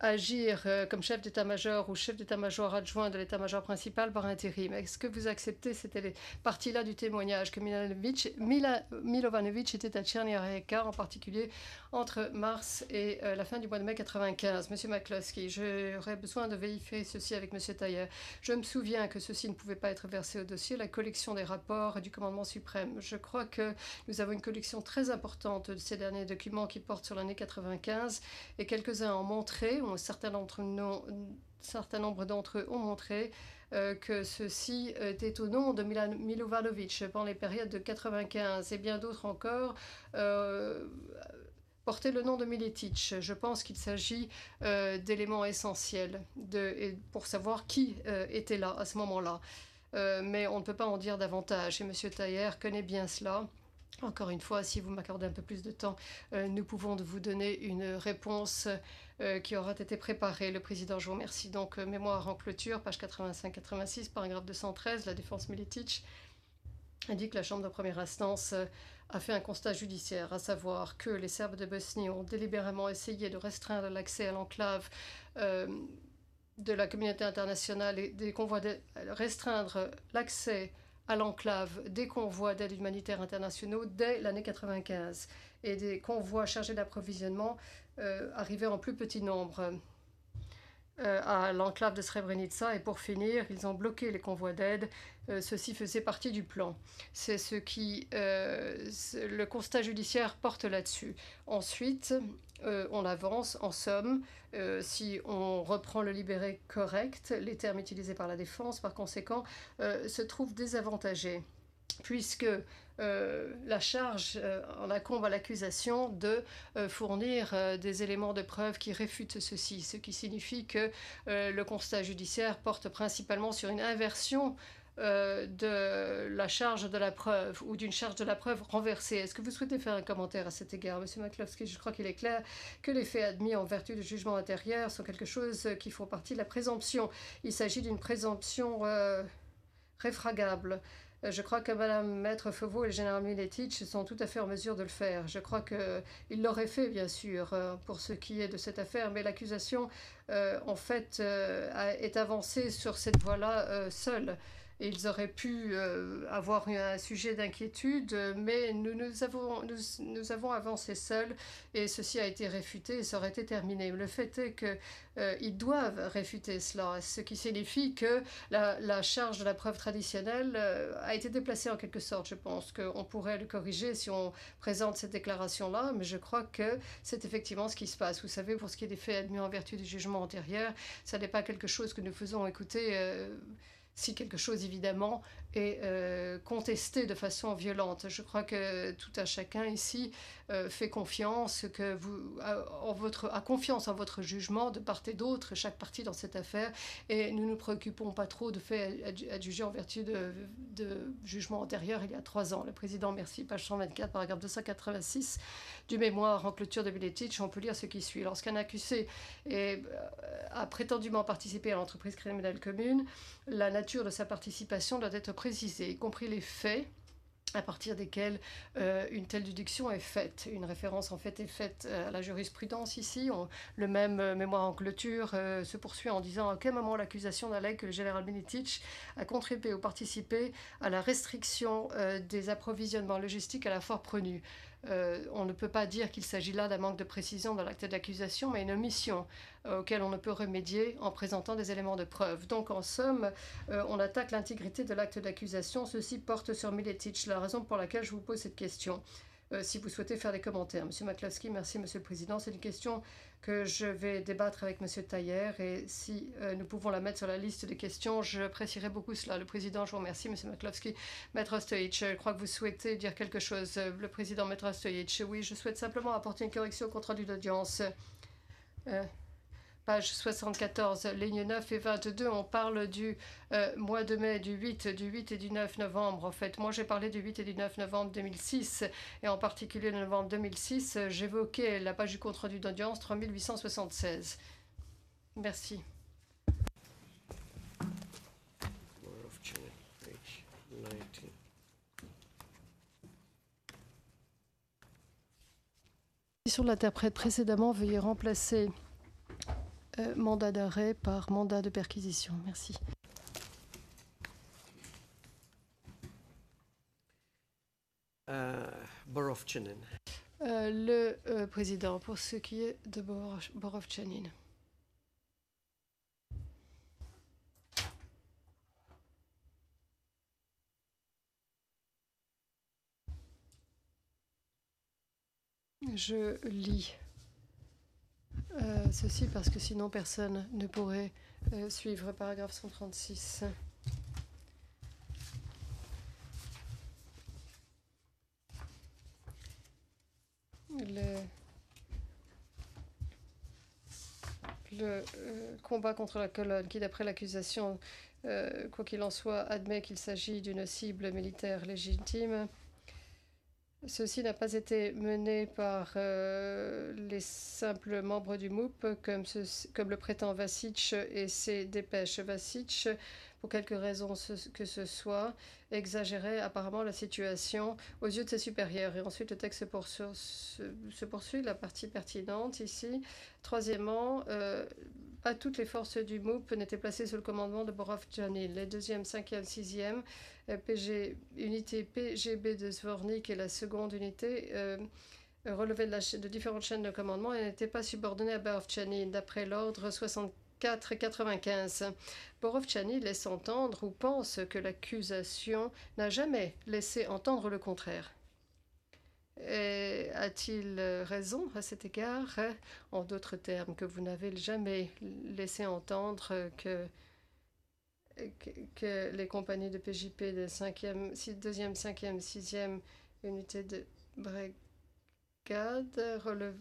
agir comme chef d'état-major ou chef d'état-major adjoint de l'état-major principal par intérim. Est-ce que vous acceptez, c'était les parties-là du témoignage, que Milovanovic était à Tchernariaka, en particulier entre mars et la fin du mois de mai 95. Monsieur McCloskey, j'aurais besoin de vérifier ceci avec Monsieur Tailler. Je me souviens que ceci ne pouvait pas être versé au dossier, la collection des rapports du commandement suprême. Je crois que nous avons une collection très importante de ces derniers documents qui portent sur l'année 95 et quelques-uns ont montré, ou un certain nombre d'entre eux ont montré que ceci était au nom de Milovanovic pendant les périodes de 95 et bien d'autres encore portaient le nom de Miletic. Je pense qu'il s'agit d'éléments essentiels pour savoir qui était là à ce moment-là. Mais on ne peut pas en dire davantage et M. Tailler connaît bien cela. Encore une fois, si vous m'accordez un peu plus de temps, nous pouvons vous donner une réponse qui aura été préparée. Le président, je vous remercie. Donc, mémoire en clôture, page 85-86, paragraphe 213, la défense Miletic indique que la Chambre de première instance a fait un constat judiciaire, à savoir que les Serbes de Bosnie ont délibérément essayé de restreindre l'accès à l'enclave de la communauté internationale et des convois restreindre l'accès à l'enclave des convois d'aide humanitaire internationaux dès l'année 95 et des convois chargés d'approvisionnement arrivaient en plus petit nombre à l'enclave de Srebrenica et pour finir, ils ont bloqué les convois d'aide. Ceci faisait partie du plan. C'est ce qui... le constat judiciaire porte là-dessus. Ensuite, on avance. En somme, si on reprend le libéré correct, les termes utilisés par la défense, par conséquent, se trouvent désavantagés, puisque la charge en incombe à l'accusation de fournir des éléments de preuve qui réfutent ceci, ce qui signifie que le constat judiciaire porte principalement sur une inversion de la charge de la preuve ou d'une charge de la preuve renversée. Est-ce que vous souhaitez faire un commentaire à cet égard, Monsieur McCloskey? Je crois qu'il est clair que les faits admis en vertu du jugement intérieur sont quelque chose qui font partie de la présomption. Il s'agit d'une présomption réfragable. Je crois que Madame Maître Fauveau et le général Miletic sont tout à fait en mesure de le faire. Je crois qu'ils l'auraient fait, bien sûr, pour ce qui est de cette affaire, mais l'accusation, en fait, est avancée sur cette voie-là seule. Et ils auraient pu avoir un sujet d'inquiétude, mais nous avons avancé seuls et ceci a été réfuté et ça aurait été terminé. Le fait est qu'ils doivent réfuter cela, ce qui signifie que la charge de la preuve traditionnelle a été déplacée en quelque sorte. Je pense qu'on pourrait le corriger si on présente cette déclaration-là, mais je crois que c'est effectivement ce qui se passe. Vous savez, pour ce qui est des faits admis en vertu du jugement antérieur, ça n'est pas quelque chose que nous faisons écouter... si quelque chose, évidemment, est contesté de façon violente. Je crois que tout un chacun ici fait confiance, a confiance en votre jugement de part et d'autre, chaque partie dans cette affaire, et nous ne nous préoccupons pas trop de faits adjugés en vertu de jugements antérieurs il y a 3 ans. Le président, merci. Page 124, paragraphe 286 du mémoire en clôture de Miletic, on peut lire ce qui suit. Lorsqu'un accusé a prétendument participé à l'entreprise criminelle commune, la nature de sa participation doit être précisée, y compris les faits à partir desquels une telle déduction est faite. Une référence en fait est faite à la jurisprudence ici. Le même mémoire en clôture se poursuit en disant à quel moment l'accusation n'allègue que le général Benitich a contribué ou participé à la restriction des approvisionnements logistiques à la Fort Prenu. On ne peut pas dire qu'il s'agit là d'un manque de précision dans l'acte d'accusation, mais une omission auquel on ne peut remédier en présentant des éléments de preuve. Donc, en somme, on attaque l'intégrité de l'acte d'accusation. Ceci porte sur Miletich, la raison pour laquelle je vous pose cette question. Si vous souhaitez faire des commentaires. Monsieur McCloskey, merci, Monsieur le Président. C'est une question que je vais débattre avec Monsieur Tailler et si nous pouvons la mettre sur la liste des questions, j'apprécierais beaucoup cela. Le Président, je vous remercie, Monsieur McCloskey. Maître Stojic, je crois que vous souhaitez dire quelque chose. Le Président, Maître Stojic, oui, je souhaite simplement apporter une correction au compte rendu d'audience. Page 74, lignes 9 et 22, on parle du mois de mai, du 8 et du 9 novembre. En fait, moi j'ai parlé du 8 et du 9 novembre 2006, et en particulier le novembre 2006, j'évoquais la page du compte rendu d'audience 3876. Merci. Sur l'interprète précédemment, veuillez remplacer mandat d'arrêt par mandat de perquisition. Merci. Borovchanin. Le président, pour ce qui est de Borovchanin. Je lis ceci parce que sinon personne ne pourrait suivre paragraphe 136. Le combat contre la colonne qui, d'après l'accusation, quoi qu'il en soit, admet qu'il s'agit d'une cible militaire légitime. Ceci n'a pas été mené par les simples membres du MOUP, comme le prétend Vasic et ses dépêches. Vasic, pour quelque raison que ce soit, exagérait apparemment la situation aux yeux de ses supérieurs. Et ensuite, le texte se poursuit, la partie pertinente ici. Troisièmement, pas toutes les forces du MOUP n'étaient placées sous le commandement de Borovchanin. Les 2e, 5e, 6e, unité PGB de Zvornik et la seconde unité relevaient de différentes chaînes de commandement et n'étaient pas subordonnées à Borovchanin, d'après l'ordre 64 et 95. Borovchanin laisse entendre ou pense que l'accusation n'a jamais laissé entendre le contraire. A-t-il raison à cet égard? En d'autres termes, que vous n'avez jamais laissé entendre que les compagnies de PJP de 2e, 5e, 6e unité de brigade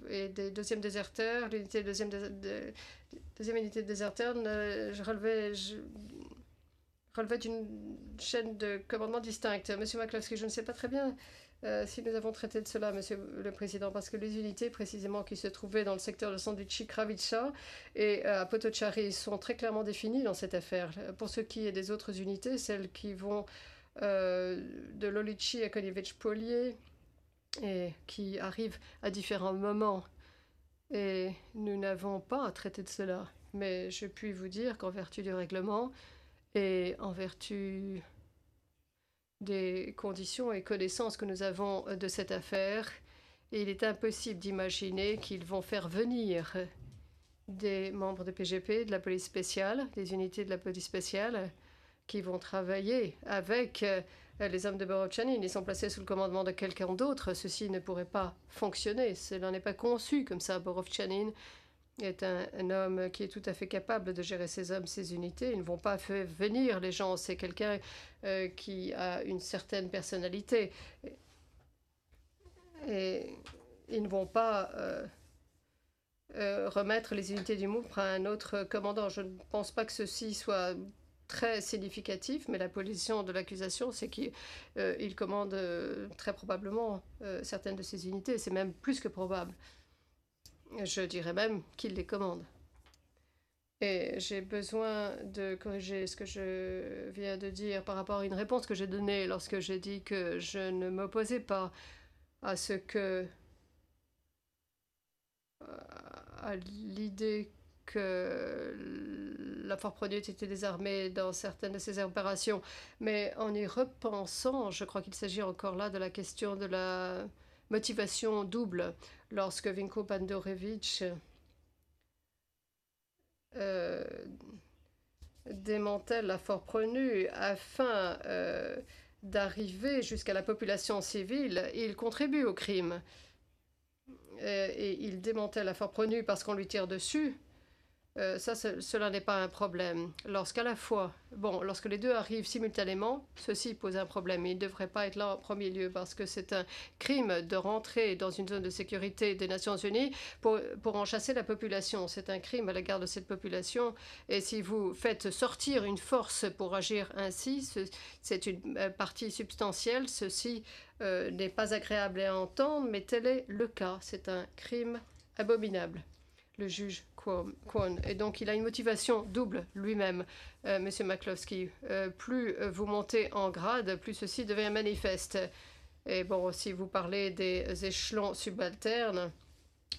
et des 2e déserteurs, l'unité 2e unité de déserteurs relevait d'une chaîne de commandement distincte. Monsieur McCloskey, je ne sais pas très bien si nous avons traité de cela, Monsieur le Président, parce que les unités précisément qui se trouvaient dans le secteur de Sandvichi, Kravica et à Potocari sont très clairement définies dans cette affaire. Pour ce qui est des autres unités, celles qui vont de Lolichi à Konevich-Polier et qui arrivent à différents moments, et nous n'avons pas à traiter de cela. Mais je puis vous dire qu'en vertu du règlement et en vertu des conditions et connaissances que nous avons de cette affaire, il est impossible d'imaginer qu'ils vont faire venir des membres de PGP, de la police spéciale, des unités de la police spéciale, qui vont travailler avec les hommes de Borovchanin. Ils sont placés sous le commandement de quelqu'un d'autre. Ceci ne pourrait pas fonctionner. Cela n'est pas conçu comme ça. Borovchanin est un homme qui est tout à fait capable de gérer ses hommes, ses unités. Ils ne vont pas faire venir les gens. C'est quelqu'un qui a une certaine personnalité. Et ils ne vont pas remettre les unités du MOUP à un autre commandant. Je ne pense pas que ceci soit très significatif, mais la position de l'accusation, c'est qu'il commande très probablement certaines de ces unités. C'est même plus que probable. Je dirais même qu'il les commande. Et j'ai besoin de corriger ce que je viens de dire par rapport à une réponse que j'ai donnée lorsque j'ai dit que je ne m'opposais pas à ce que à l'idée que la Fort Produit était désarmée dans certaines de ses opérations. Mais en y repensant, je crois qu'il s'agit encore là de la question de la motivation double. Lorsque Vinko Pandorevich démantèle la Fort Produit afin d'arriver jusqu'à la population civile, il contribue au crime. Et il démantèle la Fort Produit parce qu'on lui tire dessus. Cela n'est pas un problème. Lorsqu'à la fois, lorsque les deux arrivent simultanément, ceci pose un problème. Il ne devrait pas être là en premier lieu parce que c'est un crime de rentrer dans une zone de sécurité des Nations Unies pour en chasser la population. C'est un crime à l'égard de cette population. Et si vous faites sortir une force pour agir ainsi, c'est une partie substantielle. Ceci n'est pas agréable à entendre, mais tel est le cas. C'est un crime abominable. Le juge Kwon. Et donc, il a une motivation double lui-même, Monsieur McCloskey. Plus vous montez en grade, plus ceci devient manifeste. Et bon, si vous parlez des échelons subalternes,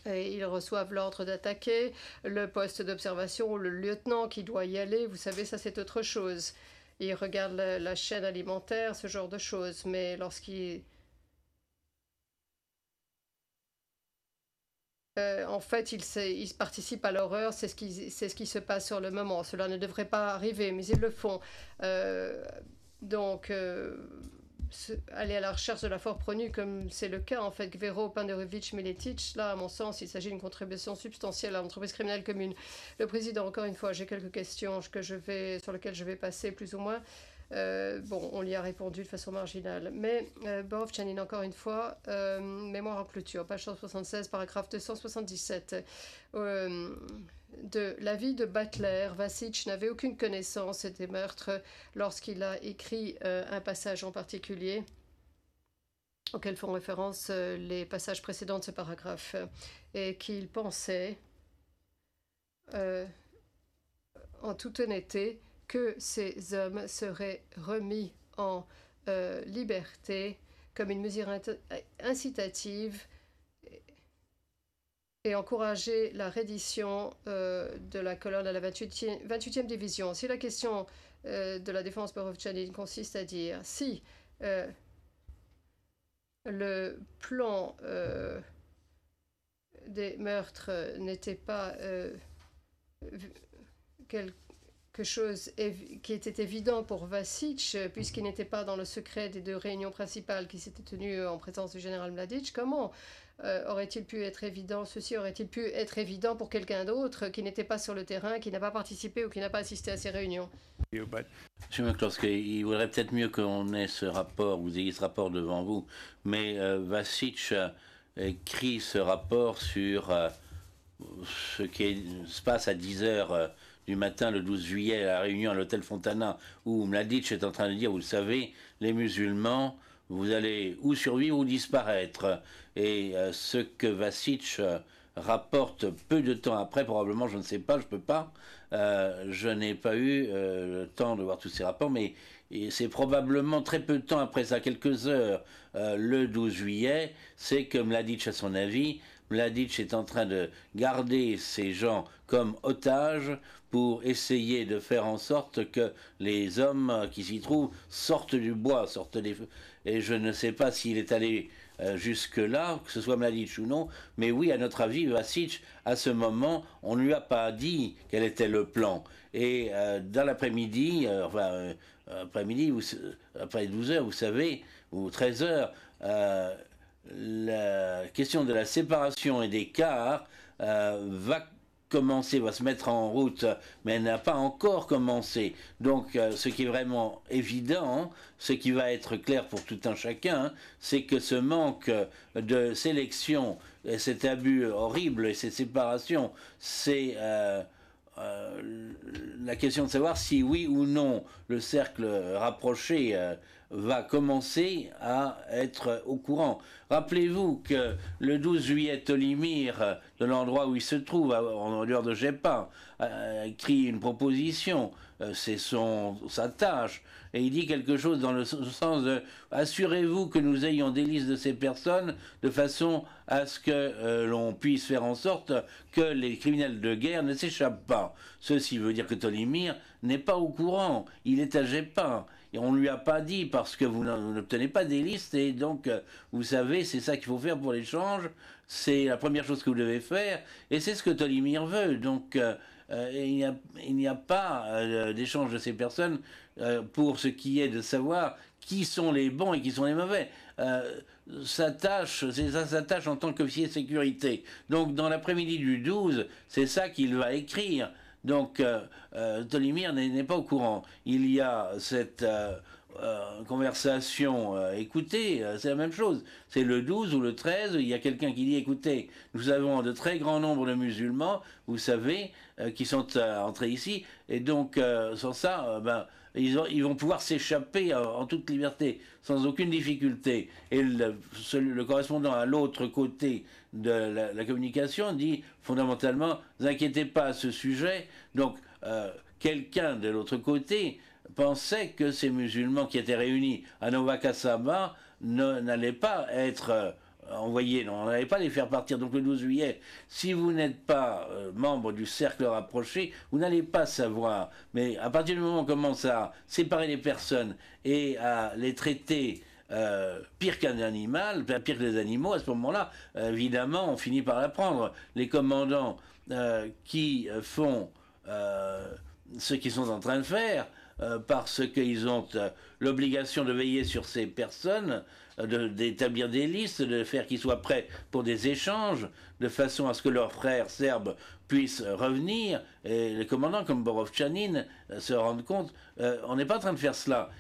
et ils reçoivent l'ordre d'attaquer, le poste d'observation, le lieutenant qui doit y aller, vous savez, ça c'est autre chose. Ils regardent la chaîne alimentaire, ce genre de choses. Mais lorsqu'il en fait, ils participent à l'horreur, c'est ce qui se passe sur le moment. Cela ne devrait pas arriver, mais ils le font. Donc, aller à la recherche de la Fort Produit, comme c'est le cas, en fait, Gvero Pandorevich Miletic, là, à mon sens, il s'agit d'une contribution substantielle à l'entreprise criminelle commune. Le président, encore une fois, j'ai quelques questions sur lesquelles je vais passer plus ou moins. On y a répondu de façon marginale. Mais, Bov Chanin, encore une fois, mémoire en clôture, page 176, paragraphe 277. De l'avis de Butler, Vasic n'avait aucune connaissance des meurtres lorsqu'il a écrit un passage en particulier auquel font référence les passages précédents de ce paragraphe, et qu'il pensait, en toute honnêteté, que ces hommes seraient remis en liberté comme une mesure incitative et encourager la reddition de la colonne à la 28e division. Si la question de la défense Borovchanin consiste à dire si le plan des meurtres n'était pas quelque chose qui était évident pour Vasic, puisqu'il n'était pas dans le secret des deux réunions principales qui s'étaient tenues en présence du général Mladic, comment aurait-il pu être évident, ceci aurait-il pu être évident pour quelqu'un d'autre qui n'était pas sur le terrain, qui n'a pas participé ou qui n'a pas assisté à ces réunions? Monsieur McCloskey, il vaudrait peut-être mieux qu'on ait ce rapport, vous ayez ce rapport devant vous, mais Vasic écrit ce rapport sur ce qui se passe à 10 heures du matin le 12 juillet à la réunion à l'hôtel Fontana, où Mladic est en train de dire, vous le savez, les musulmans, vous allez ou survivre ou disparaître. Et ce que Vasic rapporte peu de temps après, probablement, je ne sais pas, je ne peux pas, je n'ai pas eu le temps de voir tous ces rapports, mais c'est probablement très peu de temps après ça, quelques heures, le 12 juillet, c'est que Mladic, à son avis, Mladic est en train de garder ces gens comme otages pour essayer de faire en sorte que les hommes qui s'y trouvent sortent du bois, sortent des feux. Et je ne sais pas s'il est allé jusque-là, que ce soit Mladic ou non, mais oui, à notre avis, Vasic, à ce moment, on ne lui a pas dit quel était le plan. Et dans l'après-midi, après-midi, après 12 heures, vous savez, ou 13 heures, la question de la séparation et des quarts va se mettre en route, mais elle n'a pas encore commencé. Donc, ce qui est vraiment évident, ce qui va être clair pour tout un chacun, c'est que ce manque de sélection, et cet abus horrible et cette séparation, c'est la question de savoir si oui ou non le cercle rapproché va commencer à être au courant. Rappelez-vous que le 12 juillet, Tolimir, de l'endroit où il se trouve, en dehors de Gepa, a écrit une proposition, c'est sa tâche, et il dit quelque chose dans le sens de assurez-vous que nous ayons des listes de ces personnes de façon à ce que l'on puisse faire en sorte que les criminels de guerre ne s'échappent pas. Ceci veut dire que Tolimir n'est pas au courant, il est à Gepa. Et on ne lui a pas dit parce que vous n'obtenez pas des listes et donc vous savez c'est ça qu'il faut faire pour l'échange, c'est la première chose que vous devez faire et c'est ce que Tolimir veut. Donc il n'y a pas d'échange de ces personnes pour ce qui est de savoir qui sont les bons et qui sont les mauvais. Sa tâche, c'est ça sa tâche en tant qu'officier de sécurité. Donc dans l'après-midi du 12, c'est ça qu'il va écrire. Donc Tolimir n'est pas au courant. Il y a cette conversation écoutée, c'est la même chose. C'est le 12 ou le 13, il y a quelqu'un qui dit écoutez, nous avons de très grands nombres de musulmans, vous savez, qui sont entrés ici, et donc sans ça, ils vont pouvoir s'échapper en toute liberté, sans aucune difficulté. Et le correspondant à l'autre côté de la communication dit fondamentalement, ne vous inquiétez pas à ce sujet. Donc, quelqu'un de l'autre côté pensait que ces musulmans qui étaient réunis à Novakasaba n'allaient pas être envoyés, on n'allait pas les faire partir. Donc le 12 juillet, si vous n'êtes pas membre du cercle rapproché, vous n'allez pas savoir. Mais à partir du moment où on commence à séparer les personnes et à les traiter pire qu'un animal, pire que les animaux, à ce moment-là, évidemment, on finit par l'apprendre. Les commandants qui font ce qu'ils sont en train de faire, parce qu'ils ont l'obligation de veiller sur ces personnes, d'établir des listes, de faire qu'ils soient prêts pour des échanges, de façon à ce que leurs frères serbes puissent revenir. Et les commandants comme Borovchanin se rendent compte, on n'est pas en train de faire cela.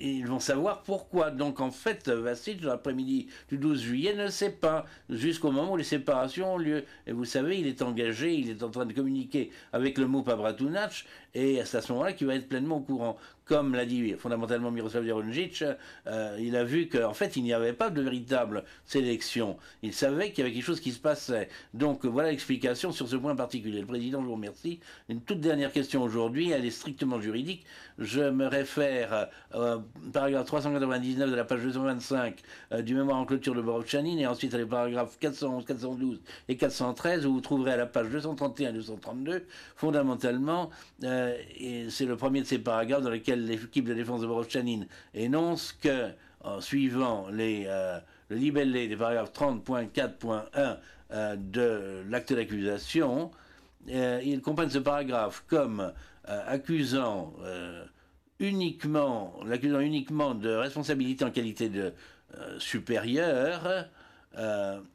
Ils vont savoir pourquoi. Donc en fait, Vacic, l'après-midi du 12 juillet, ne sait pas, jusqu'au moment où les séparations ont lieu. Et vous savez, il est engagé, il est en train de communiquer avec le MUP à Bratunac, et c'est à ce moment-là qu'il va être pleinement au courant. Comme l'a dit fondamentalement Miroslav Jerunjic, il a vu qu'en fait, il n'y avait pas de véritable sélection. Il savait qu'il y avait quelque chose qui se passait. Donc voilà l'explication sur ce point particulier. Le président, je vous remercie. Une toute dernière question aujourd'hui, elle est strictement juridique. Je me réfère au paragraphe 399 de la page 225 du mémoire en clôture de Borovchanin, et ensuite à les paragraphes 411, 412 et 413, où vous trouverez à la page 231 et 232, fondamentalement, et c'est le premier de ces paragraphes dans lesquels l'équipe de défense de Borovchanin énonce que, en suivant le libellé des paragraphes 30.4.1 de l'acte d'accusation, ils comprennent ce paragraphe comme accusant uniquement de responsabilité en qualité de supérieur,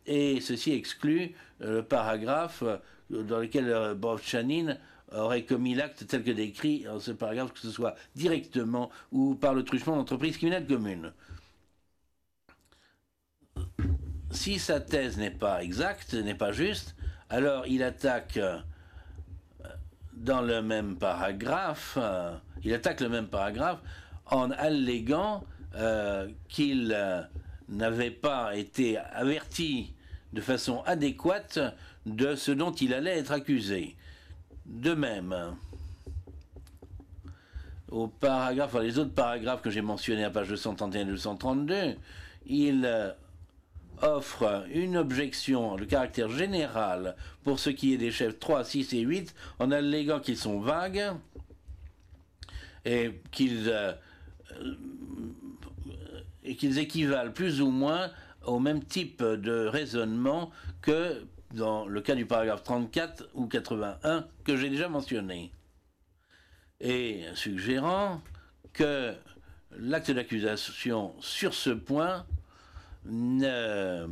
et ceci exclut le paragraphe dans lequel Borovchanin aurait commis l'acte tel que décrit dans ce paragraphe, que ce soit directement ou par le truchement d'entreprise criminelle commune. Si sa thèse n'est pas exacte, n'est pas juste, alors il attaque dans le même paragraphe, en alléguant qu'il n'avait pas été averti de façon adéquate de ce dont il allait être accusé. De même, les autres paragraphes que j'ai mentionnés à page 231 et 232, il offre une objection de caractère général pour ce qui est des chefs 3, 6 et 8, en alléguant qu'ils sont vagues et qu'ils équivalent plus ou moins au même type de raisonnement que dans le cas du paragraphe 34 ou 81 que j'ai déjà mentionné, et suggérant que l'acte d'accusation sur ce point ne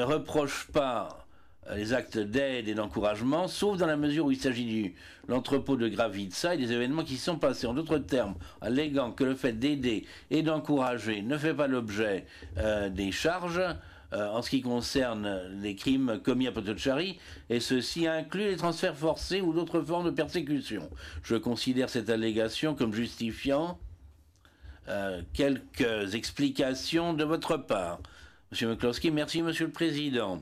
reproche pas les actes d'aide et d'encouragement, sauf dans la mesure où il s'agit de l'entrepôt de Gravitsa et des événements qui sont passés. En d'autres termes, alléguant que le fait d'aider et d'encourager ne fait pas l'objet des charges, en ce qui concerne les crimes commis à Potocari, et ceci inclut les transferts forcés ou d'autres formes de persécution. Je considère cette allégation comme justifiant quelques explications de votre part. Monsieur McCloskey, merci, Monsieur le Président.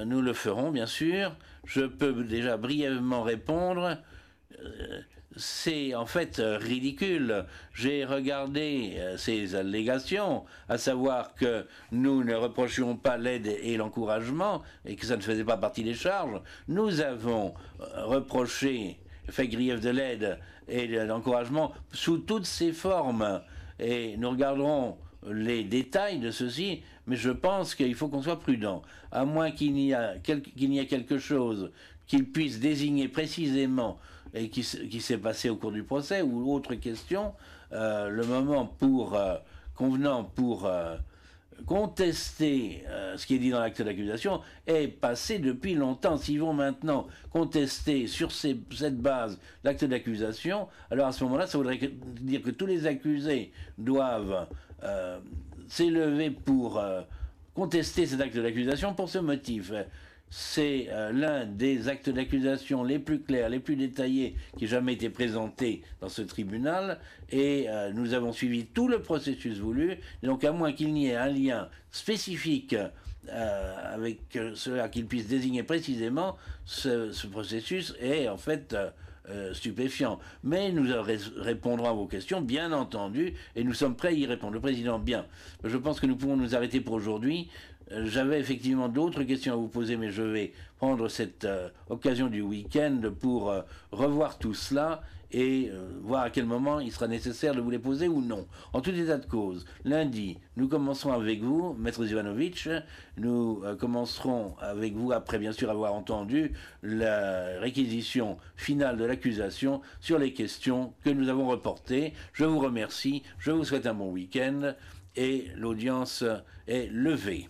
Nous le ferons, bien sûr. Je peux déjà brièvement répondre. C'est en fait ridicule. J'ai regardé ces allégations, à savoir que nous ne reprochions pas l'aide et l'encouragement, et que ça ne faisait pas partie des charges. Nous avons reproché, fait grief de l'aide et de l'encouragement sous toutes ses formes. Et nous regarderons les détails de ceci, mais je pense qu'il faut qu'on soit prudent. À moins qu'il n'y ait quelque chose qu'il puisse désigner précisément et qui s'est passé au cours du procès ou autre question, le moment convenant pour contester ce qui est dit dans l'acte d'accusation est passé depuis longtemps. S'ils vont maintenant contester sur cette base l'acte d'accusation, alors à ce moment-là, ça voudrait dire que tous les accusés doivent s'élever pour contester cet acte d'accusation pour ce motif. C'est l'un des actes d'accusation les plus clairs, les plus détaillés qui ait jamais été présenté dans ce tribunal, et nous avons suivi tout le processus voulu. Et donc, à moins qu'il n'y ait un lien spécifique avec cela qu'il puisse désigner précisément, ce processus est en fait stupéfiant. Mais nous répondrons à vos questions, bien entendu, et nous sommes prêts à y répondre. Le Président, bien. Je pense que nous pouvons nous arrêter pour aujourd'hui. J'avais effectivement d'autres questions à vous poser, mais je vais prendre cette occasion du week-end pour revoir tout cela et voir à quel moment il sera nécessaire de vous les poser ou non. En tout état de cause, lundi, nous commencerons avec vous, Maître Zivanovic. Nous commencerons avec vous, après bien sûr avoir entendu la réquisition finale de l'accusation sur les questions que nous avons reportées. Je vous remercie, je vous souhaite un bon week-end et l'audience est levée.